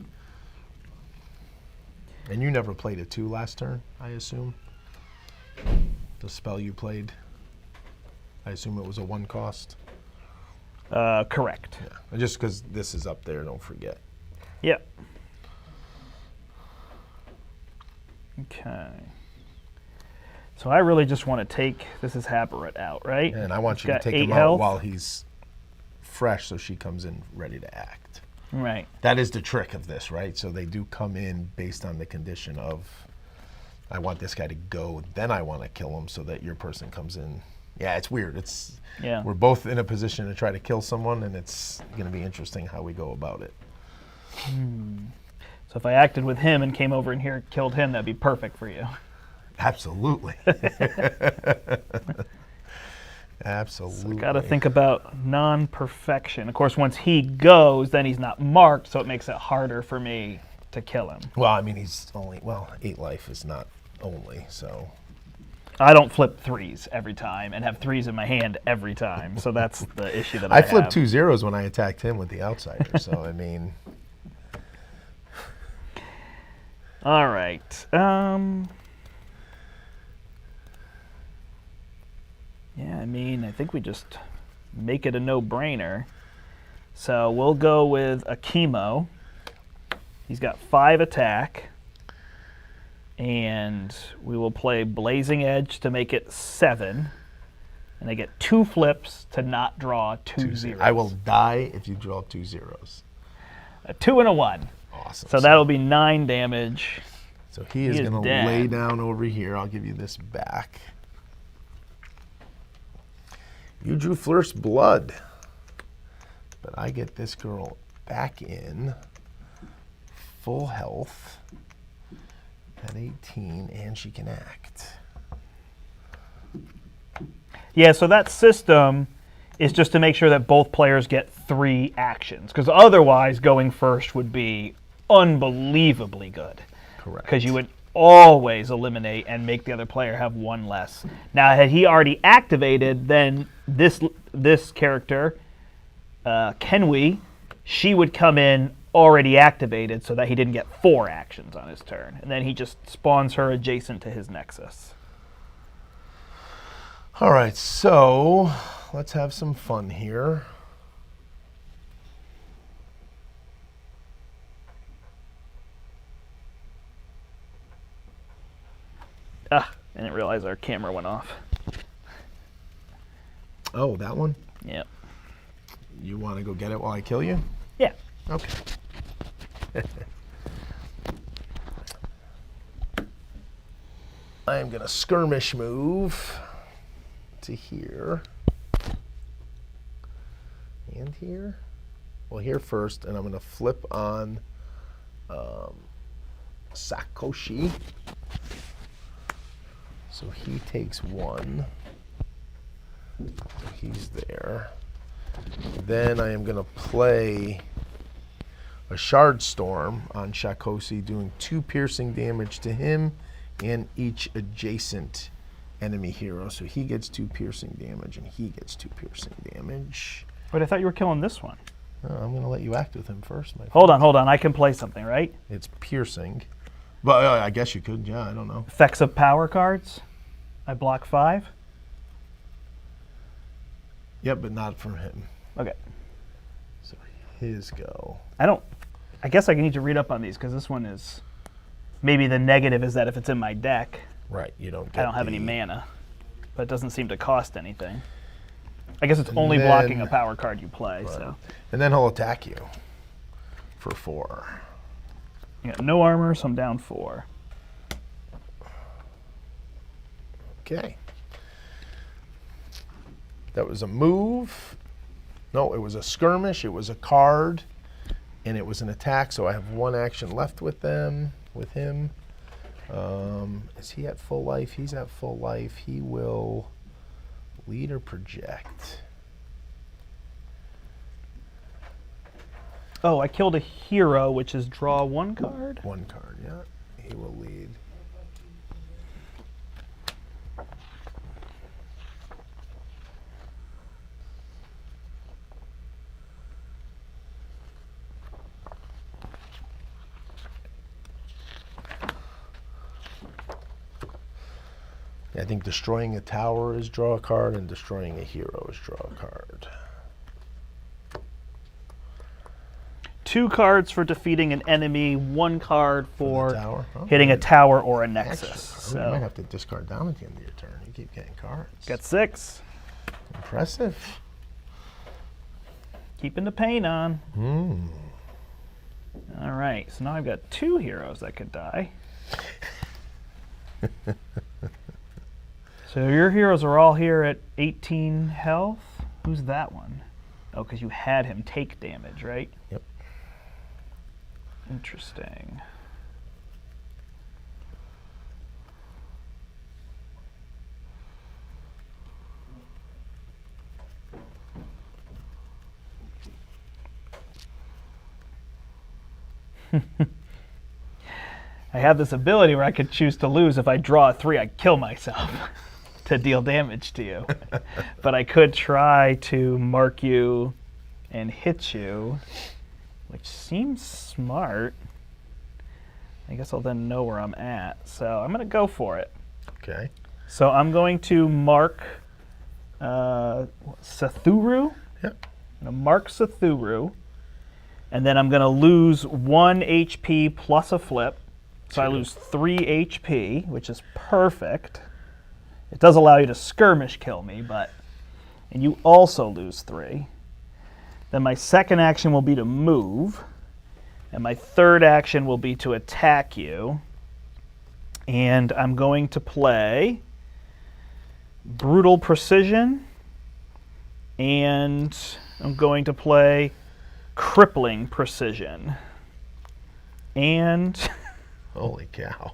And you never played a 2 last turn, I assume? The spell you played. I assume it was a 1 cost. Correct. Yeah. Just because this is up there, don't forget. Yep. Okay. So I really just want to take, this is Habaret out, right? And I want He's you to got take 8 him health. out while he's fresh so she comes in ready to act. Right. That is the trick of this, right? So they do come in based on the condition of, I want this guy to go, then I want to kill him so that your person comes in. Yeah, it's weird. We're both in a position to try to kill someone, and it's going to be interesting how we go about it. So if I acted with him and came over in here and killed him, that'd be perfect for you. Absolutely. Absolutely. So got to think about non-perfection. Of course, once he goes, then he's not marked, so it makes it harder for me to kill him. Well, I mean, he's only, 8 life is not only, so. I don't flip 3s every time and have 3s in my hand every time, so that's the issue that I have. I flipped 2 zeros when I attacked him with the outsider, so I mean. All right. Yeah, I mean, I think we just make it a no-brainer. So we'll go with a chemo. He's got 5 attack. And we will play Blazing Edge to make it 7. And I get 2 flips to not draw 2 zeros. I will die if you draw 2 zeros. A 2 and a 1. Awesome. So that'll be 9 damage. So he is going to lay down over here. I'll give you this back. You drew first blood. But I get this girl back in. Full health. At 18, and she can act. Yeah, so that system is just to make sure that both players get 3 actions. Because otherwise, going first would be unbelievably good. Correct. Because you would always eliminate and make the other player have 1 less. Now, had he already activated, then this character, Kenwi, she would come in already activated so that he didn't get 4 actions on his turn. And then he just spawns her adjacent to his nexus. All right, so let's have some fun here. I didn't realize our camera went off. Oh, that one? Yep. You want to go get it while I kill you? Yeah. Okay. I am going to skirmish move to here. And here. Well, here first, and I'm going to flip on Sakoshi. So he takes 1. So he's there. Then I am going to play a Shard Storm on Shakoshi, doing 2 piercing damage to him and each adjacent enemy hero. So he gets 2 piercing damage and he gets 2 piercing damage. But I thought you were killing this one. Oh, I'm going to let you act with him first, my friend. Hold on. I can play something, right? It's piercing. But I guess you could. Yeah, I don't know. Effects of power cards. I block 5. Yep, but not from him. Okay. So his go. I guess I need to read up on these because this one is, maybe the negative is that if it's in my deck, Right, you don't get I don't have any mana, but it doesn't seem to cost anything. I guess it's only blocking a power card you play. Right. So. And then he'll attack you for 4. You got no armor, so I'm down 4. Okay. That was a move. No, it was a skirmish. It was a card, and it was an attack. So I have 1 action left with him. Is he at full life? He's at full life. He will lead or project. Oh, I killed a hero, which is draw 1 card? 1 card, yeah. He will lead. I think destroying a tower is draw a card, and destroying a hero is draw a card. 2 cards for defeating an enemy, 1 card for tower? Oh, hitting a tower or a nexus. Excellent. You might have to discard down at the end of your turn. You keep getting cards. Got 6. Impressive. Keeping the paint on. Hmm. All right, so now I've got 2 heroes that could die. So your heroes are all here at 18 health. Who's that one? Oh, because you had him take damage, right? Yep. Interesting. I have this ability where I could choose to lose. If I draw a 3, I kill myself to deal damage to you. But I could try to mark you and hit you, which seems smart. I guess I'll then know where I'm at. So I'm going to go for it. Okay. So I'm going to mark Sathuru. Yep. I'm going to mark Sathuru. And then I'm going to lose 1 HP plus a flip. So I lose 3 HP, which is perfect. It does allow you to skirmish kill me, and you also lose 3. Then my second action will be to move, and my third action will be to attack you. And I'm going to play Brutal Precision, and I'm going to play Crippling Precision. And holy cow.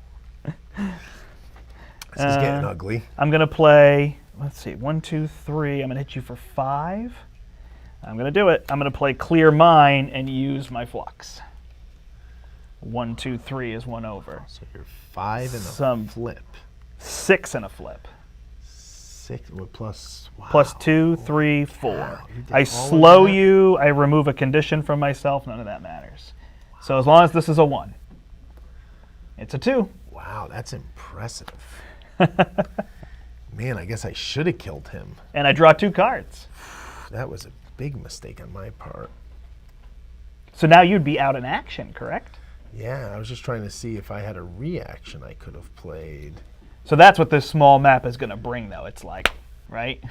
This is getting ugly. I'm going to play, let's see, 1, 2, 3. I'm going to hit you for 5. I'm going to do it. I'm going to play Clear Mine and use my Flux. 1, 2, 3 is 1 over. So you're 5 and a flip. 6 and a flip. 6 with plus, wow. Plus 2, 3, 4. Wow, I slow you. I remove a condition from myself. None of that matters. Wow. So as long as this is a 1. It's a 2. Wow, that's impressive. Man, I guess I should have killed him. And I draw 2 cards. That was a big mistake on my part. So now you'd be out in action, correct? Yeah, I was just trying to see if I had a reaction I could have played. So that's what this small map is going to bring, though. It's like, right?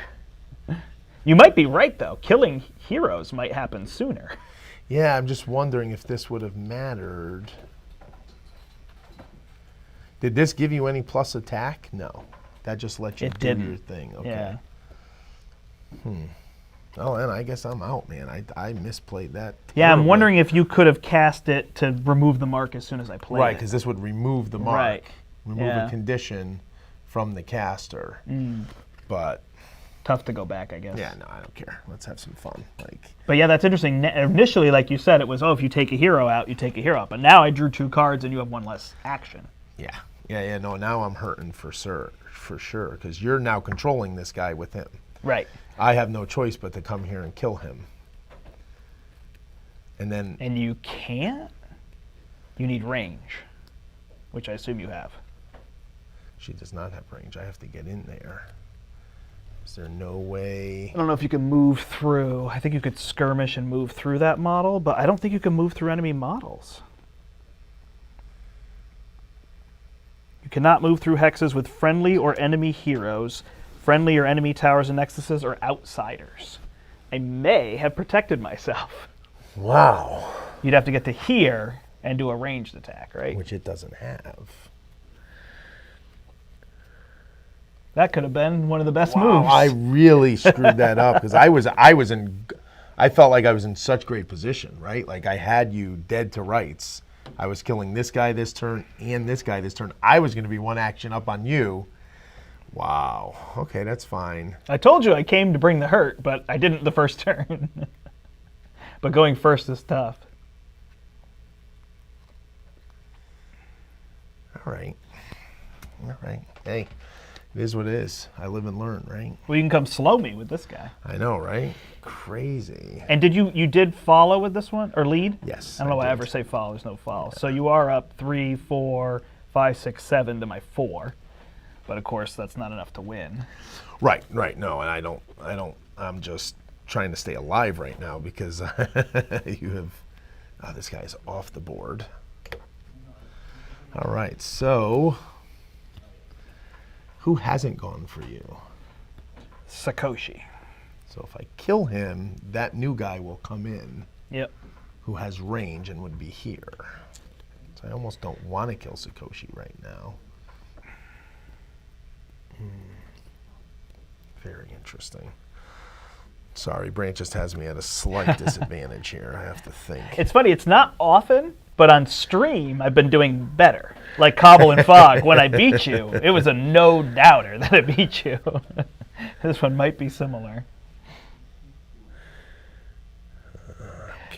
You might be right, though. Killing heroes might happen sooner. Yeah, I'm just wondering if this would have mattered. Did this give you any plus attack? No. That just let you do your thing. Okay. Yeah. Oh, and I guess I'm out, man. I misplayed that. Yeah, I'm wondering if you could have cast it to remove the mark as soon as I played it. Right, because this would remove the mark. Right. Remove a condition from the caster. But tough to go back, I guess. yeah, no, I don't care. Let's have some fun. But yeah, that's interesting. Initially, like you said, it was, if you take a hero out, you take a hero out. But now I drew 2 cards and you have 1 less action. Yeah, no, now I'm hurting for sure, because you're now controlling this guy with him. Right. I have no choice but to come here and kill him. And you can't? You need range, which I assume you have. She does not have range. I have to get in there. Is there no way? I don't know if you can move through. I think you could skirmish and move through that model, but I don't think you can move through enemy models. You cannot move through hexes with friendly or enemy heroes, friendly or enemy towers and nexuses, or outsiders. I may have protected myself. Wow. You'd have to get to here and do a ranged attack, right? Which it doesn't have. That could have been one of the best moves. I really screwed that up because I felt like I was in such great position, right? Like I had you dead to rights. I was killing this guy this turn and this guy this turn. I was going to be 1 action up on you. Wow. Okay, that's fine. I told you I came to bring the hurt, but I didn't the first turn. But going first is tough. All right. Hey, it is what it is. I live and learn, right? Well, you can come slow me with this guy. I know, right? Crazy. And did you did follow with this one or lead? Yes. I don't know why I ever say follow. There's no follow. Yeah. So you are up 3, 4, 5, 6, 7 to my 4. But of course, that's not enough to win. Right. No, and I don't. I'm just trying to stay alive right now because you have. Oh, this guy's off the board. All right, so who hasn't gone for you? Sakoshi. So if I kill him, that new guy will come in. Yep. Who has range and would be here. So I almost don't want to kill Sakoshi right now. Very interesting. Sorry, Brandt just has me at a slight disadvantage here. I have to think. It's funny, it's not often, but on stream, I've been doing better. Like Cobble and Fog, when I beat you, it was a no-doubter that I beat you. This one might be similar.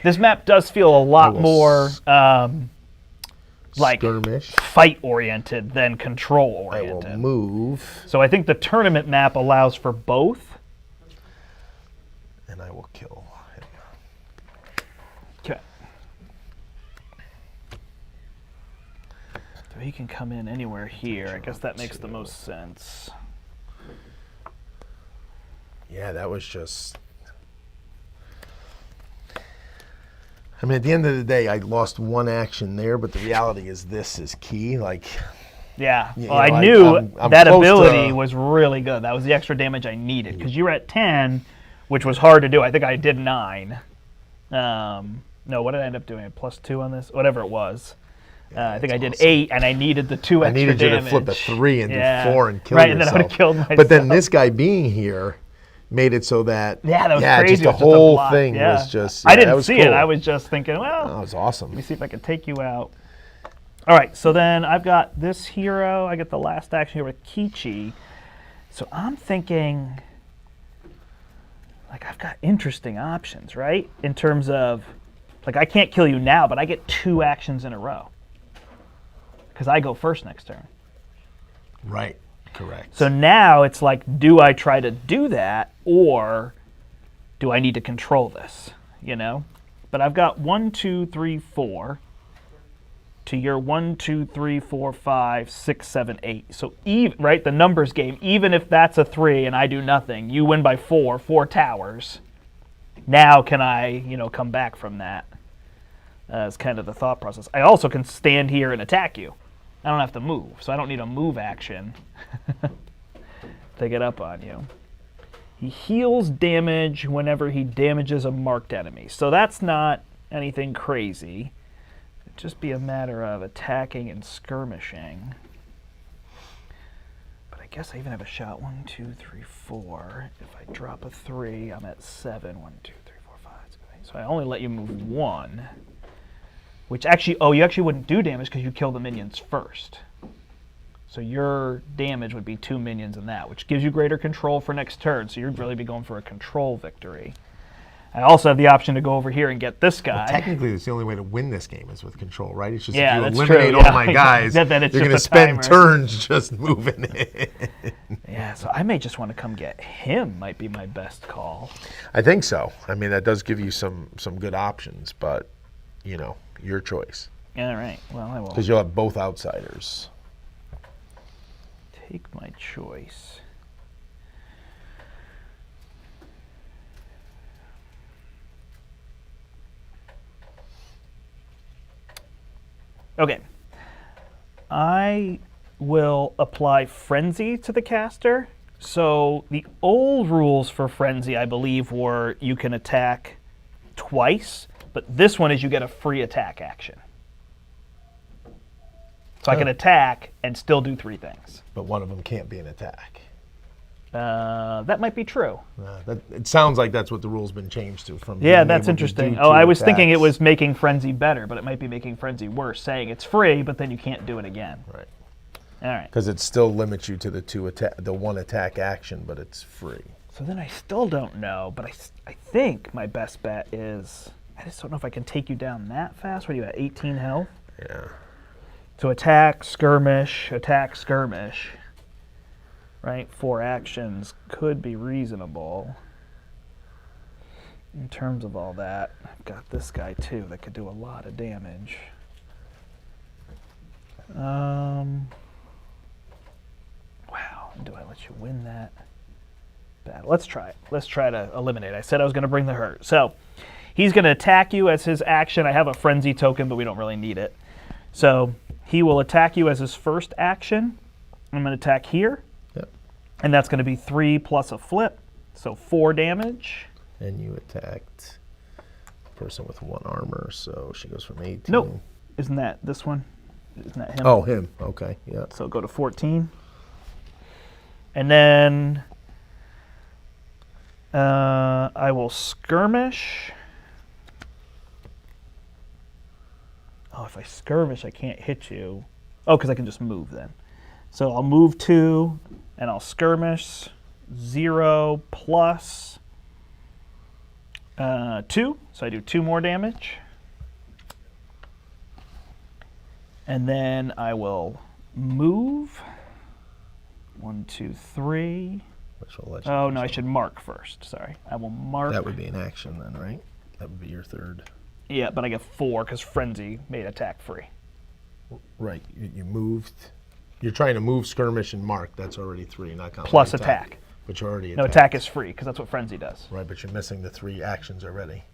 This map does feel a lot more like skirmish, fight-oriented than I control-oriented. will move. So I think the tournament map allows for both. And I will kill him. Okay. So he can come in anywhere here. I guess that makes the most sense. Yeah, that was just... I mean, at the end of the day, I lost one action there, but the reality is this is key. Like, yeah. you Well, know, I knew I'm that close ability to- was really good. That was the extra damage I needed. Because you were at 10, which was hard to do. I think I did 9. No, what did I end up doing? +2 on this? Whatever it was. I think I did awesome. 8, and I needed the 2 I extra needed you damage. to flip a 3 and Yeah. do 4 and kill right, yourself. and then I would have killed myself. But then this guy being here made it so that Yeah, that was crazy. just It the was just a whole block. thing Yeah. was just. I that didn't was see cool. it. I was just thinking, well, That was let awesome. me see if I can take you out. All right, so then I've got this hero. I get the last action here with Kichi. So I'm thinking, like, I've got interesting options, right? In terms of, like, I can't kill you now, but I get 2 actions in a row. Because I go first next turn. Right. Correct. So now it's like, do I try to do that, or do I need to control this, you know? But I've got 1, 2, 3, 4 to your 1, 2, 3, 4, 5, 6, 7, 8. So even, right, the numbers game, even if that's a 3 and I do nothing, you win by 4 towers. Now can I, you know, come back from that? Is kind of the thought process. I also can stand here and attack you. I don't have to move, so I don't need a move action to get up on you. He heals damage whenever he damages a marked enemy. So that's not anything crazy. It'd just be a matter of attacking and skirmishing. But I guess I even have a shot. 1, 2, 3, 4. If I drop a 3, I'm at 7. 1, 2, 3, 4, 5, 6, 8. So I only let you move 1. Which actually, oh, you actually wouldn't do damage because you kill the minions first. So your damage would be 2 minions in that, which gives you greater control for next turn. So you'd really be going for a control victory. I also have the option to go over here and get this guy. Technically, it's the only way to win this game is with control, right? It's just Yeah, if that's you true, eliminate yeah. all my guys, Then it's you're going to just a spend timer. turns just moving it. Yeah, so I may just want to come get him. Might be my best call. I think so. I mean, that does give you some good options, but, you know, your choice. All right. Well, I will Because you'll have both outsiders. take my choice. Okay. I will apply Frenzy to the caster. So the old rules for Frenzy, I believe, were you can attack twice, but this one is you get a free attack action. So I can attack and still do 3 things. But one of them can't be an attack. That might be true. It sounds like that's what the rule's been changed to. From Yeah, being that's able to interesting. do Oh, 2 I was thinking it attacks. was making Frenzy better, but it might be making Frenzy worse, saying it's free, but then you can't do it again. Right. All right. Because it still limits you to the 1 attack action, but it's free. So then I still don't know, but I think my best bet is, I just don't know if I can take you down that fast. What are you at, 18 health? Yeah. So attack, skirmish, right? 4 actions could be reasonable. In terms of all that, I've got this guy too that could do a lot of damage. Wow, let you win that battle. Let's try it. Let's try to eliminate. I said I was going to bring the hurt. So he's going to attack you as his action. I have a frenzy token, but we don't really need it. So he will attack you as his first action. I'm going to attack here. Yep. And that's going to be 3 plus a flip. So 4 damage. And you attacked the person with 1 armor, so she goes from 18. Nope. Isn't that this one? Isn't that him? Oh, him. Okay, yeah. So go to 14. And then I will skirmish. Oh, if I skirmish, I can't hit you. Oh, because I can just move then. So I'll move 2, and I'll skirmish 0 plus 2. So I do 2 more damage. And then I will move 1, 2, 3. Which will let you Oh, no, I should mark first. Sorry. I will mark. That would be an action then, right? That would be your third. Yeah, but I get 4 because Frenzy made attack free. Right. You moved. You're trying to move, skirmish, and mark. That's already 3, not counting Plus attack. But you're already No, attacked. attack is free because that's what Frenzy does. Right, but you're missing the 3 actions already.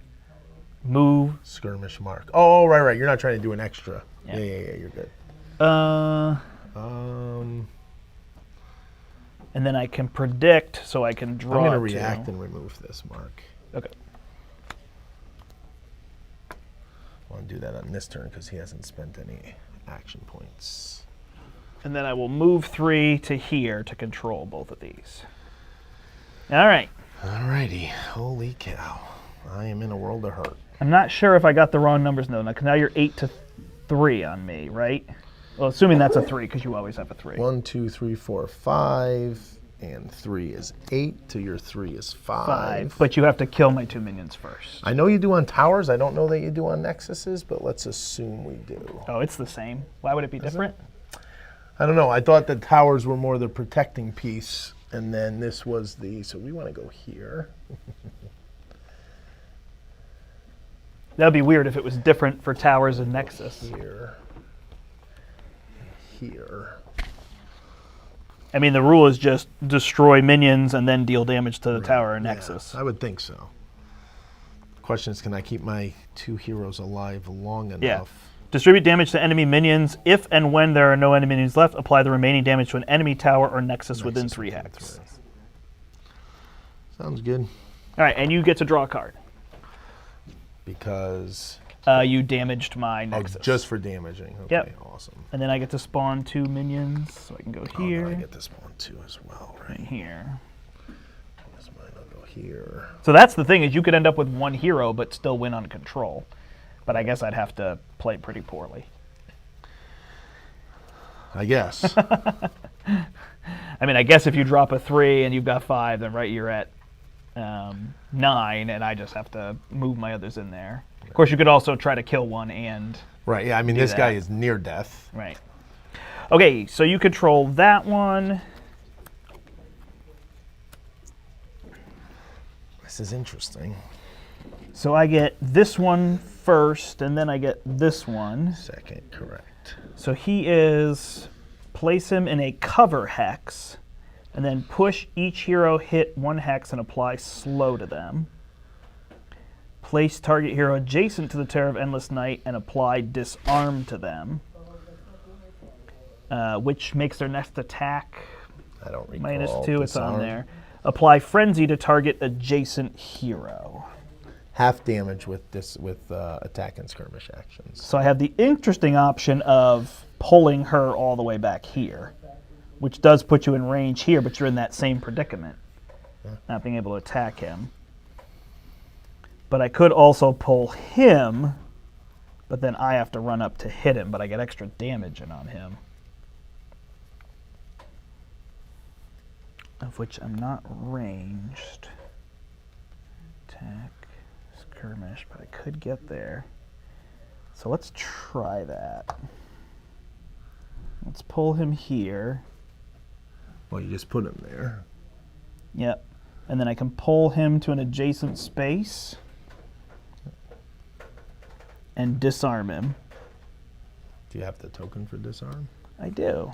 Move. Skirmish, mark. Oh, right. You're not trying to do an extra. Yeah. Yeah. You're good. And then I can predict, so I can draw. I'm going to 2. react and remove this mark. Okay. I want to do that on this turn because he hasn't spent any action points. And then I will move 3 to here to control both of these. All right. Alrighty. Holy cow. I am in a world of hurt. I'm not sure if I got the wrong numbers, though. Now you're 8 to 3 on me, right? Well, assuming that's a 3, because you always have a 3. 1, 2, 3, 4, 5, and 3 is 8. To your 3 is 5. But you have to kill my 2 minions first. I know you do on towers. I don't know that you do on nexuses, but let's assume we do. Oh, it's the same. Why would it be different? I don't know. I thought that towers were more the protecting piece, and then this was the. So we want to go here. That would be weird if it was different for towers and Nexus. Here. I mean, the rule is just destroy minions and then deal damage to the tower or Nexus. Yeah, I would think so. Question is, can I keep my 2 heroes alive long enough? Yeah. Distribute damage to enemy minions. If and when there are no enemy minions left, apply the remaining damage to an enemy tower or Nexus within 3 hex. Sounds good. All right, and you get to draw a card. Because... you damaged my Nexus. Oh, just for damaging. Okay, yep. Awesome. And then I get to spawn 2 minions, so I can go here. I get to spawn 2 as well, right? Here. This might not go here. So that's the thing, is you could end up with 1 hero but still win on control. But I guess I'd have to play pretty poorly. I guess. I mean, I guess if you drop a 3 and you've got 5, then you're at 9, and I just have to move my others in there. Of course, you could also try to kill 1 and... Right, yeah, I mean, this guy is near death. Right. Okay, so you control that one. This is interesting. So I get this one first, and then I get this one. Second, correct. So he is... Place him in a cover hex, and then push each hero hit 1 hex and apply slow to them. Place target hero adjacent to the Terror of Endless Night and apply disarm to them, which makes their next attack I don't recall. -2. It's on there. Apply frenzy to target adjacent hero. Half damage with this attack and skirmish actions. So I have the interesting option of pulling her all the way back here, which does put you in range here, but you're in that same predicament, not being able to attack him. But I could also pull him, but then I have to run up to hit him, but I get extra damage in on him. Of which I'm not ranged. Attack, skirmish, but I could get there. So let's try that. Let's pull him here. Well, you just put him there. Yep. And then I can pull him to an adjacent space and disarm him. Do you have the token for disarm? I do.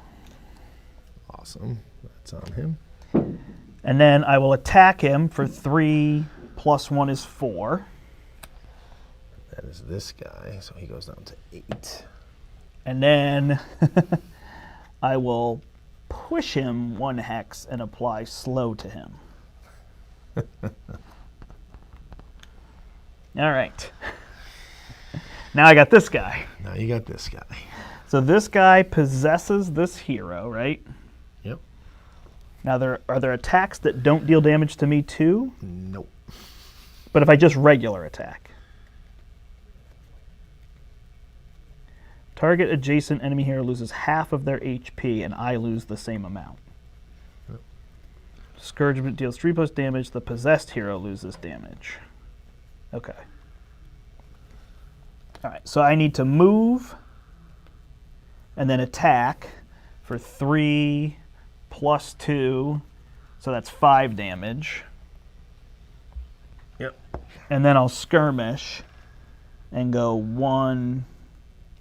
Awesome. That's on him. And then I will attack him for 3 plus 1 is 4. That is this guy, so he goes down to 8. And then I will push him 1 hex and apply slow to him. All right. Now I got this guy. Now you got this guy. So this guy possesses this hero, right? Yep. Now, are there attacks that don't deal damage to me too? Nope. But if I just regular attack? Target adjacent enemy hero loses half of their HP, and I lose the same amount. Yep. Discouragement deals 3 plus damage. The possessed hero loses damage. Okay. All right, so I need to move and then attack for 3 plus 2, so that's 5 damage. Yep. And then I'll skirmish and go 1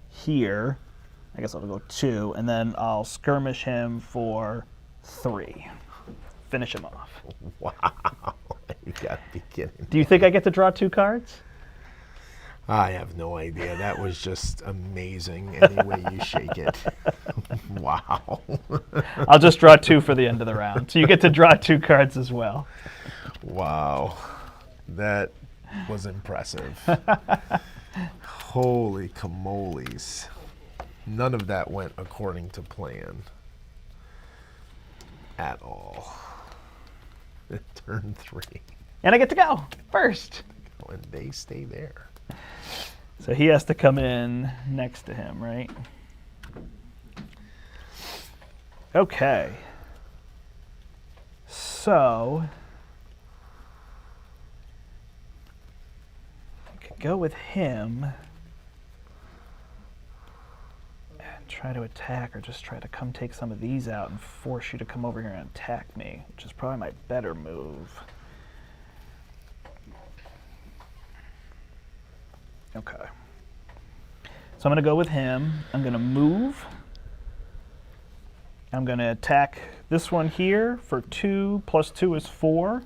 here. I guess I'll go 2, and then I'll skirmish him for 3. Finish him off. Wow. You gotta be kidding. Do you think I get to draw 2 cards? I have no idea. That was just amazing any way you shake it. Wow. I'll just draw 2 for the end of the round. So you get to draw 2 cards as well. Wow. That was impressive. Holy camoles. None of that went according to plan. At all. Turn 3. And I get to go first. And they stay there. So he has to come in next to him, right? Okay. So I could go with him and try to attack, or just try to come take some of these out and force you to come over here and attack me, which is probably my better move. Okay. So I'm going to go with him. I'm going to move. I'm going to attack this one here for 2 plus 2 is 4.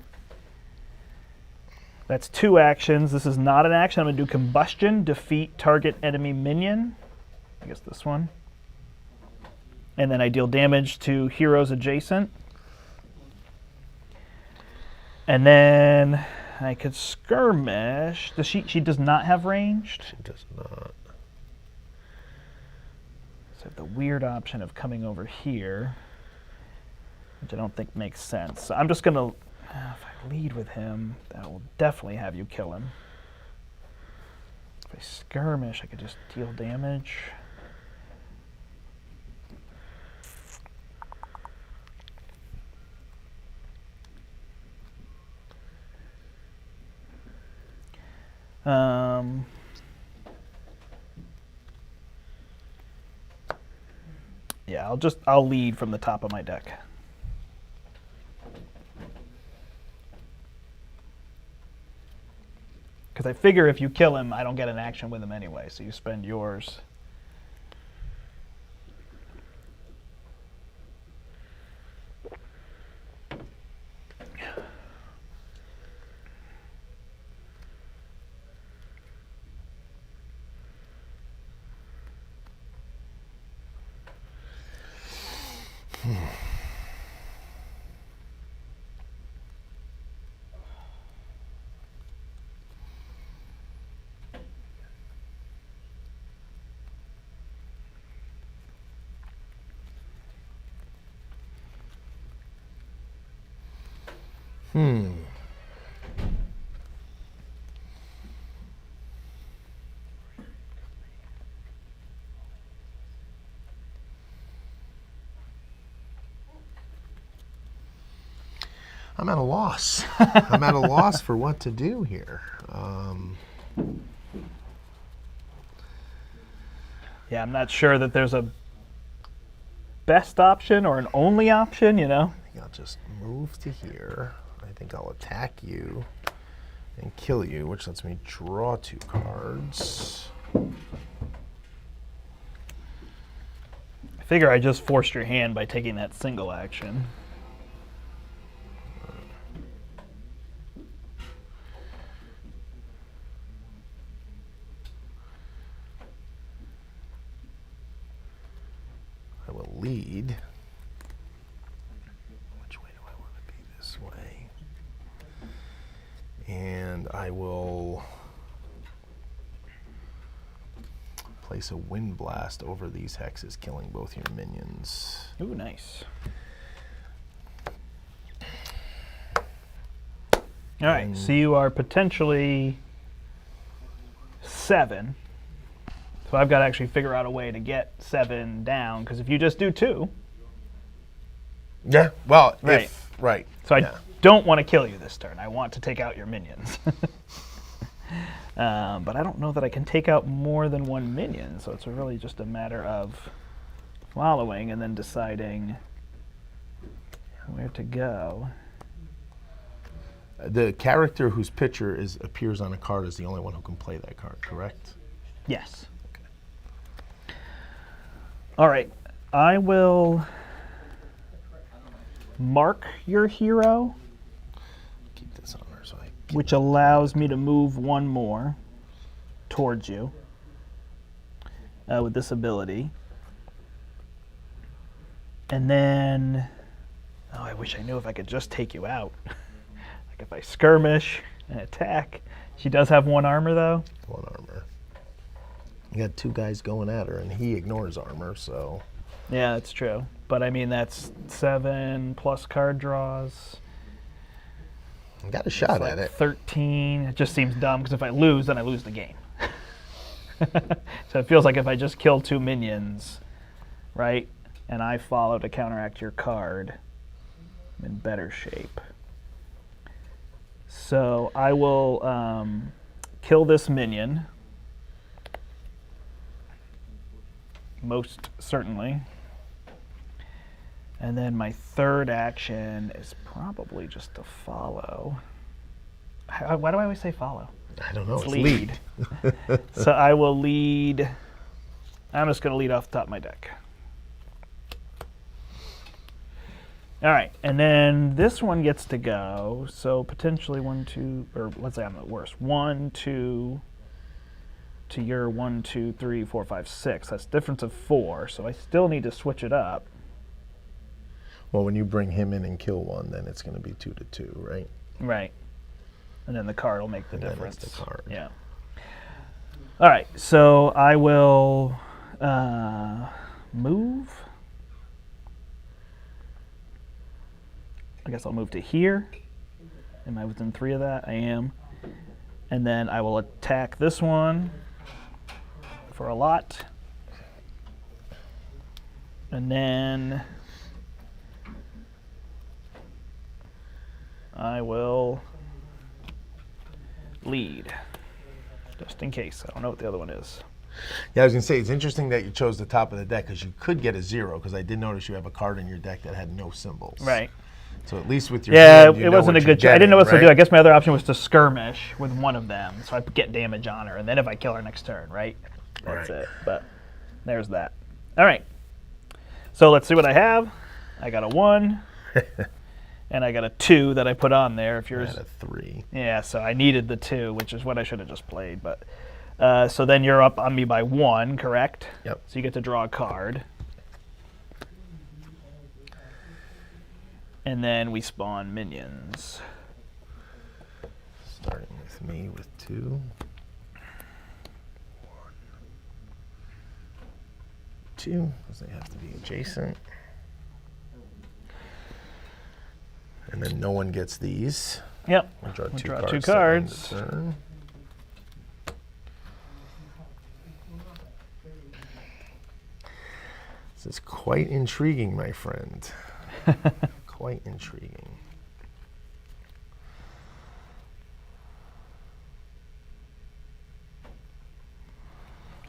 That's 2 actions. This is not an action. I'm going to do combustion, defeat target enemy minion. I guess this one. And then I deal damage to heroes adjacent. And then I could skirmish. Does she does not have ranged? She does not. So I have the weird option of coming over here, which I don't think makes sense. So I'm just going to, if I lead with him, that will definitely have you kill him. If I skirmish, I could just deal damage. Yeah, I'll lead from the top of my deck. Because I figure if you kill him, I don't get an action with him anyway, so you spend yours. I'm at a loss. I'm at a loss for what to do here. Yeah, I'm not sure that there's a best option or an only option, you know? I think I'll just move to here. I think I'll attack you and kill you, which lets me draw 2 cards. I figure I just forced your hand by taking that single action. lead. Which way do I want to be? This way. And I will place a wind blast over these hexes, killing both your minions. Ooh, nice. All right, so you are potentially 7. So I've got to actually figure out a way to get 7 down, because if you just do 2. Yeah, well, Right. Right. So I don't want to kill you this turn. I want to take out your minions. But I don't know that I can take out more than 1 minion, so it's really just a matter of following and then deciding where to go. The character whose picture appears on a card is the only one who can play that card, correct? Yes. Okay. All right. I will mark your hero, Keep this on her so I which allows me to move 1 more towards you with this ability. And then, oh, I wish I knew if I could just take you out. Like if I skirmish and attack. She does have 1 armor though. 1 armor. You got 2 guys going at her, and he ignores armor, so. Yeah, that's true. But I mean, that's 7 plus card draws. I got a shot at it. 13. It just seems dumb because if I lose, then I lose the game. So it feels like if I just kill 2 minions, right, and I follow to counteract your card, I'm in better shape. So I will kill this minion, most certainly. And then my third action is probably just to follow. Why do I always say follow? I don't know. It's lead. So I will lead. I'm just going to lead off the top of my deck. All right, and then this one gets to go. So potentially 1, 2, or let's say I'm the worst. 1, 2, to your 1, 2, 3, 4, 5, 6. That's a difference of 4. So I still need to switch it up. Well, when you bring him in and kill 1, then it's going to be 2 to 2, right? Right. And then the card will make the difference. Then it's the card. Yeah. All right, so I will move. I guess I'll move to here. Am I within 3 of that? I am. And then I will attack this one for a lot. And then I will lead, just in case. I don't know what the other one is. Yeah, I was going to say, it's interesting that you chose the top of the deck because you could get a 0, because I did notice you have a card in your deck that had no symbols. Right. So at least with your hand, you it know wasn't what a good you're I didn't know what getting, to do. right? I guess my other option was to skirmish with one of them, so I get damage on her, and then if I kill her next turn, right? That's Right. it. But there's that. All right. So let's see what I have. I got a 1, and I got a 2 that I put on there. If I yours, had a 3. yeah. So I needed the 2, which is what I should have just played. But so then you're up on me by 1, correct? Yep. So you get to draw a card. And then we spawn minions. Starting with me with 2. 1, 2, because they have to be adjacent. And then no one gets these. Yep. I'll draw We'll 2 draw cards. 2 to end cards. the turn. This is quite intriguing, my friend. Quite intriguing.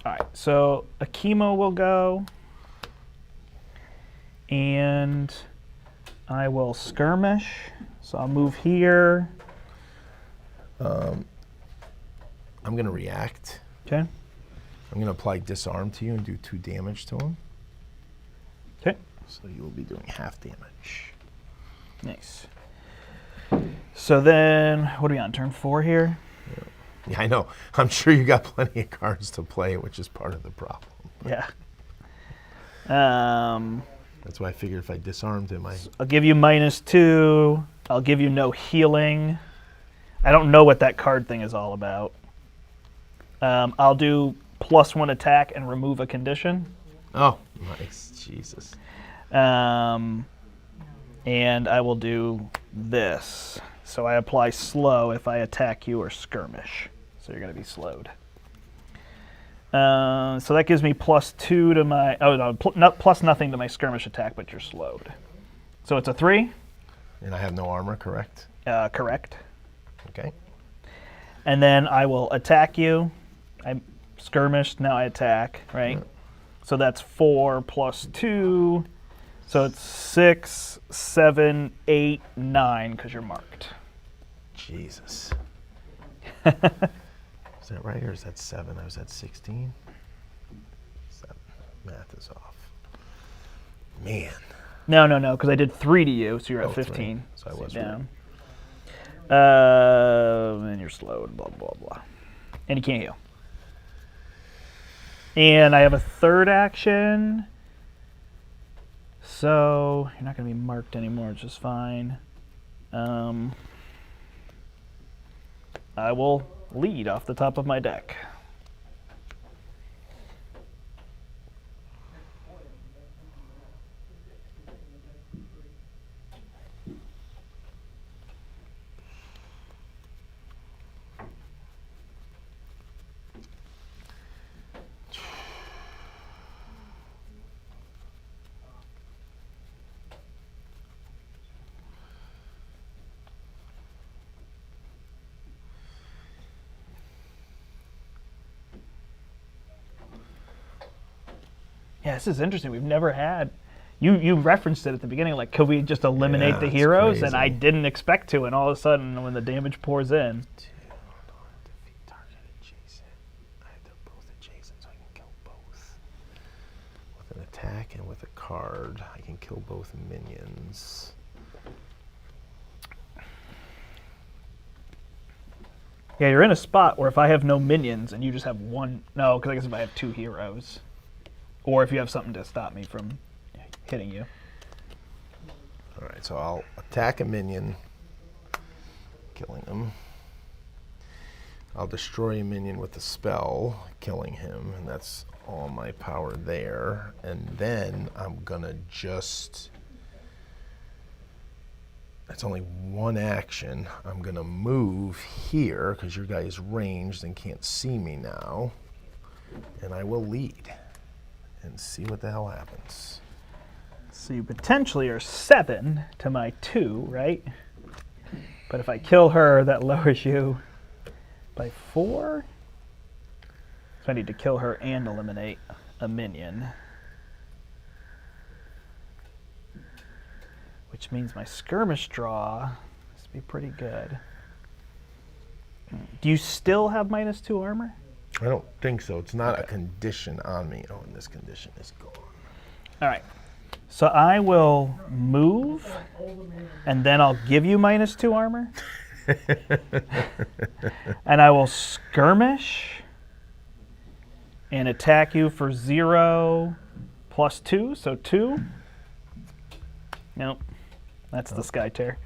All right, so a chemo will go, and I will skirmish. So I'll move here. I'm going to react. Okay. I'm going to apply disarm to you and do 2 damage to him. Okay. So you will be doing half damage. Nice. So then, what are we on, turn 4 here? Yeah, I know. I'm sure you got plenty of cards to play, which is part of the problem. Yeah. That's why I figured if I disarmed him, I'll give you -2. I'll give you no healing. I don't know what that card thing is all about. I'll do +1 attack and remove a condition. Oh, nice. Jesus. And I will do this. So I apply slow if I attack you or skirmish. So you're going to be slowed. So that gives me +2 to my... Oh, no, plus nothing to my skirmish attack, but you're slowed. So it's a 3. And I have no armor, correct? Correct. Okay. And then I will attack you. I skirmished, now I attack, right? Yeah. So that's 4 + 2. So it's 6, 7, 8, 9, because you're marked. Jesus. Is that right, or is that 7? I was at 16? 7. Math is off. Man. No, because I did 3 to you, so you're at 15. 3. So I was down. And you're slowed, blah, blah, blah. And you can't heal. And I have a third action. So you're not going to be marked anymore, which is fine. I will lead off the top of my deck. Yeah, this is interesting. We've never had... You referenced it at the beginning, like, could we just eliminate the heroes? crazy. And I didn't expect to, and all of a sudden, when the damage pours in... Defeat target adjacent. I have to both adjacent, so I can kill both. With an attack and with a card, I can kill both minions. Yeah, you're in a spot where if I have no minions and you just have one... No, because I guess if I have 2 heroes. Or if you have something to stop me from hitting you. All right, so I'll attack a minion, killing him. I'll destroy a minion with a spell, killing him, and that's all my power there. And then I'm gonna just... That's only one action. I'm gonna move here, because your guy is ranged and can't see me now. And I will lead and see what the hell happens. So you potentially are 7 to my 2, right? But if I kill her, that lowers you by 4. So I need to kill her and eliminate a minion. Which means my skirmish draw must be pretty good. Do you still have -2 armor? I don't think so. It's not a condition on me. Oh, and this condition is gone. All right. So I will move, and then I'll give you -2 armor. And I will skirmish and attack you for 0 + 2, so 2. Nope. That's the Skytear.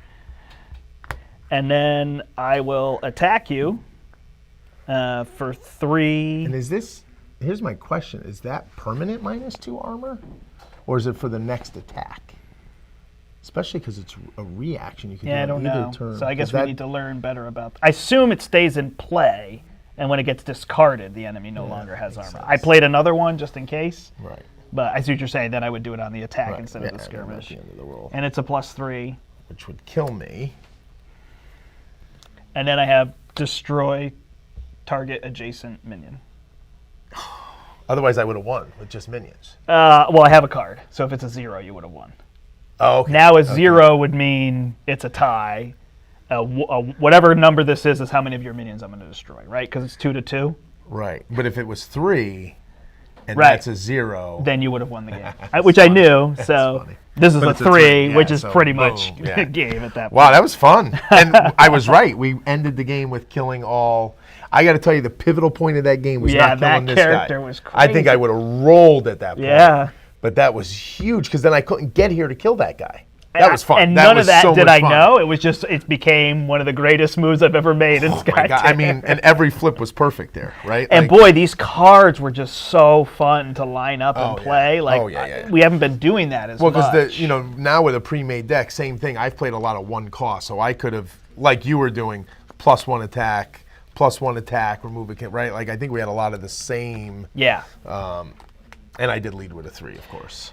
And then I will attack you for 3. And is this, here's my question, is that permanent -2 armor? Or is it for the next attack? Especially because it's a reaction. You can do I it don't either know. turn. So I guess Is we that- need to learn better about... I assume it stays in play, and when it gets discarded, the enemy no longer has armor. makes I sense. played another one just in case, Right. but I see what you're saying. Then I would do it on the attack Right. instead Yeah, of the and then at skirmish. the end of the roll. And it's a +3. Which would kill me. And then I have destroy target adjacent minion. Otherwise, I would have won with just minions. Well, I have a card, so if it's a 0, you would have won. Oh, okay. Now a 0 would mean it's a tie. Whatever number this is how many of your minions I'm going to destroy, right? Because it's 2 to 2. Right. But if it was 3, and Right. that's a 0. Then you would have won the game, which I knew. So funny. this is But a it's a 3, three, yeah, which is so pretty boom, much yeah. game at that point. Wow, that was fun. And I was right. We ended the game with killing all. I got to tell you, the pivotal point of that game was not killing that this guy. character was I think crazy. I would have rolled at that point. Yeah. But that was huge because then I couldn't get here to kill that guy. That was fun. And that none was of that so did much I fun. know. It became one of the greatest moves I've ever made in My Skytear. God. I mean, and every flip was perfect there, right? And boy, these cards were just so fun to line up and play. We haven't been doing that as much. Well, because now with a pre-made deck, same thing. I've played a lot of one cost, so I could have, like you were doing, +1 attack, +1 attack, remove a kid, right? Like I think we had a lot of the same. Yeah. And I did lead with a 3, of course.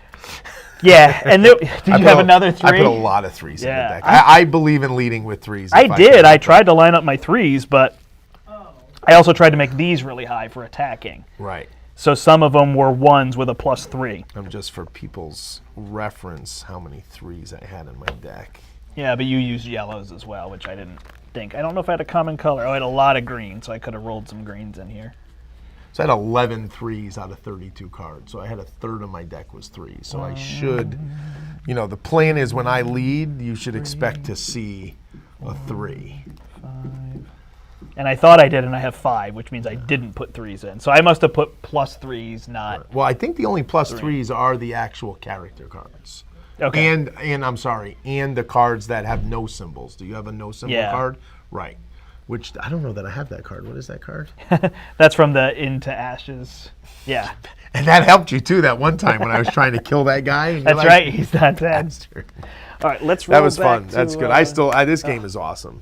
Yeah, and did you have another 3? I put a lot of 3s in the deck. I believe in leading with 3s. I did. I tried to line up my 3s, but I also tried to make these really high for attacking. Right. So some of them were 1s with a +3. Just for people's reference, how many 3s I had in my deck. Yeah, but you used yellows as well, which I didn't think. I don't know if I had a common color. I had a lot of green, so I could have rolled some greens in here. So I had 11 3s out of 32 cards. So I had a third of my deck was 3s. So I should, the plan is when I lead, you should expect to see a 3. 5. And I thought I did, and I have 5, which means I didn't put 3s in. So I must have put +3s, not. Well, I think the only +3s are the actual character cards. Okay. And I'm sorry, and the cards that have no symbols. Do you have a no symbol card? Right. Which I don't know that I have that card. What is that card? That's from the Into Ashes. Yeah. And that helped you too that one time when I was trying to kill that guy. And That's right. He's not dead. All right, let's roll That was back fun. to, That's good. This game is awesome.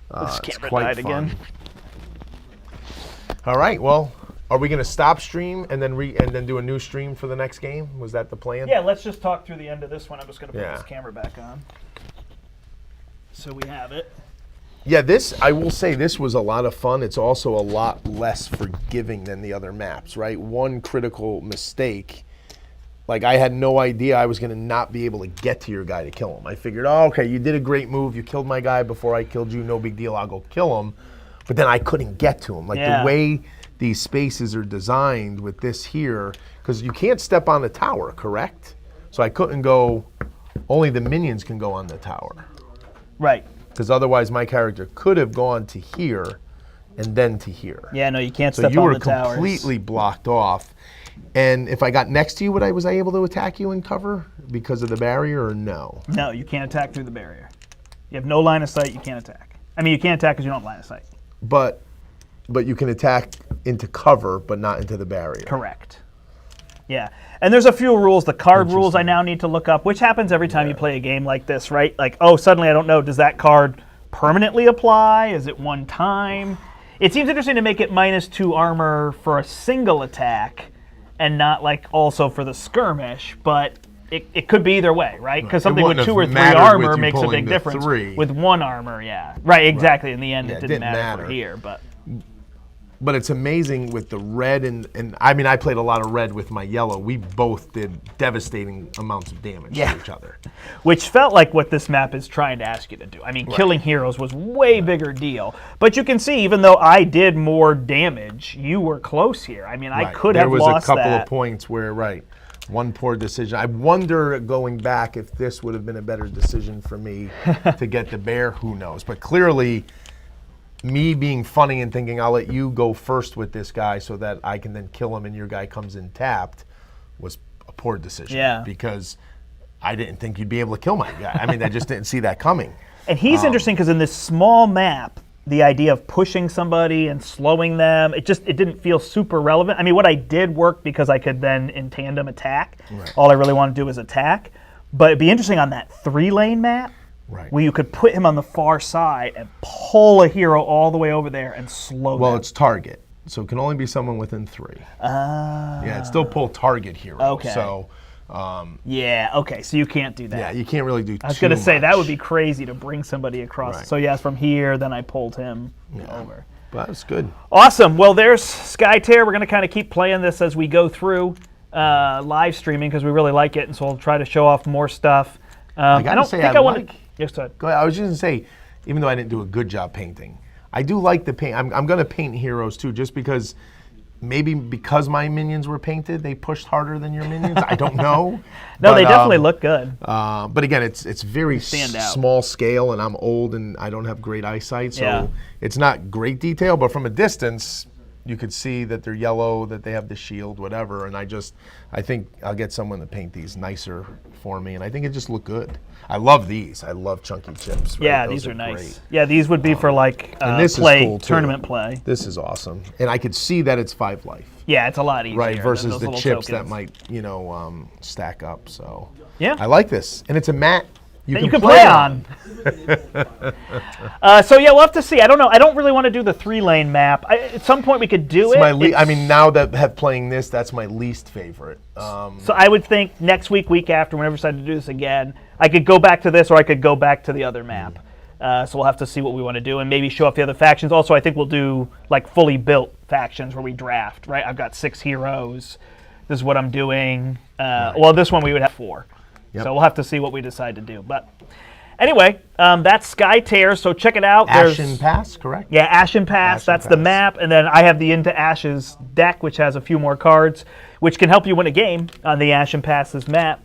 This It's camera quite died fun. again. All right. Well, are we going to stop stream and then do a new stream for the next game? Was that the plan? Yeah, let's just talk through the end of this one. I'm just going to put Yeah. this camera back on. So we have it. Yeah, I will say this was a lot of fun. It's also a lot less forgiving than the other maps, right? One critical mistake, like I had no idea I was going to not be able to get to your guy to kill him. I figured, oh, okay, you did a great move. You killed my guy before I killed you. No big deal. I'll go kill him. But then I couldn't get to him. Like the way these spaces are designed with this here, because you can't step on the tower, correct? So I couldn't go, only the minions can go on the tower. Right. Because otherwise my character could have gone to here and then to here. Yeah, no, you can't So step you on were the towers. completely blocked off. And if I got next to you, was I able to attack you and cover because of the barrier or no? No, you can't attack through the barrier. You have no line of sight, you can't attack. I mean, you can't attack because you don't have line of sight. But you can attack into cover, but not into the barrier. Correct. Yeah. And there's a few rules. The card rules I now need to look up, which happens every time you play a game like this, right? Like, oh, suddenly I don't know, does that card permanently apply? Is it one time? It seems interesting to make it -2 armor for a single attack and not like also for the skirmish, but it could be either way, right? Because something with 2 or 3 armor makes a big difference. With 1 armor, yeah. Right, exactly. In the end, it didn't matter for here, But it's amazing with the red and I mean, I played a lot of red with my yellow. We both did devastating amounts of damage to each other. Which felt like what this map is trying to ask you to do. I mean, killing heroes was way bigger deal. But you can see, even though I did more damage, you were close here. I mean, I could have lost that. There was a couple of points where, one poor decision. I wonder, going back, if this would have been a better decision for me to get the bear. Who knows? But clearly, me being funny and thinking I'll let you go first with this guy so that I can then kill him and your guy comes in tapped was a poor decision. Yeah. Because I didn't think you'd be able to kill my guy. I mean, I just didn't see that coming. And he's interesting because in this small map, the idea of pushing somebody and slowing them, it didn't feel super relevant. I mean, what I did worked because I could then in tandem attack. Right. All I really want to do is attack. But it'd be interesting on that 3-lane map. Right. Where you could put him on the far side and pull a hero all the way over there and slow them. Well, it's target, so it can only be someone within 3. Yeah, it's still pull target hero. Okay. So, yeah, okay, so you can't do that. yeah, you can't really do I was going to say, that would be crazy to bring somebody across. Right. So yes, from here, then I pulled him over. But that's good. Awesome. Well, there's Skytear. We're going to kind of keep playing this as we go through live streaming because we really like it, and so we'll try to show off more stuff. I don't think I want to... Yes, go ahead. Go ahead. I was just going to say, even though I didn't do a good job painting, I do like the paint. I'm going to paint heroes too, just because maybe because my minions were painted, they pushed harder than your minions. I don't know. No, they definitely look good. But again, it's very small scale, and I'm old and I don't have great eyesight, so it's not great detail. But from a distance, You could see that they're yellow, that they have the shield, whatever. And I think I'll get someone to paint these nicer for me, and I think it just look good. I love these. I love chunky chips. Right? Yeah, Those these are nice. great. Yeah, these would be for like And this play, is cool too. tournament play. This is awesome, and I could see that it's 5 life. Yeah, it's a lot easier. Right, than versus those the little chips tokens. that might, stack up. So Yeah. I like this, and it's a mat that you can play on. So yeah, we'll have to see. I don't know. I don't really want to do the 3-lane map. At some point we could do It's it. I mean, now that have playing this, that's my least favorite. So I would think next week, week after, whenever we decide to do this again, I could go back to this, or I could go back to the other map. So we'll have to see what we want to do, and maybe show off the other factions. Also, I think we'll do like fully built factions where we draft. Right? I've got 6 heroes. This is what I'm doing. Well, this one we would have 4. Yep. So we'll have to see what we decide to do. But anyway, that's Skytear. So check it out. Ashen Pass, correct? Yeah, Ashen Pass. That's the map. And then I have the Into Ashes deck, which has a few more cards, which can help you win a game on the Ashen Pass's map.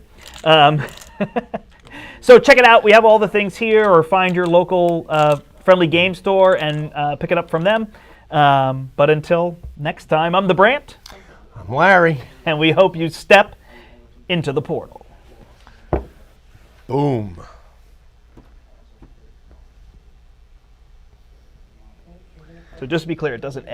So check it out. We have all the things here, or find your local friendly game store and pick it up from them. But until next time, I'm the Brandt, I'm Larry. and we hope you step into the portal. Boom. So just to be clear, it doesn't end.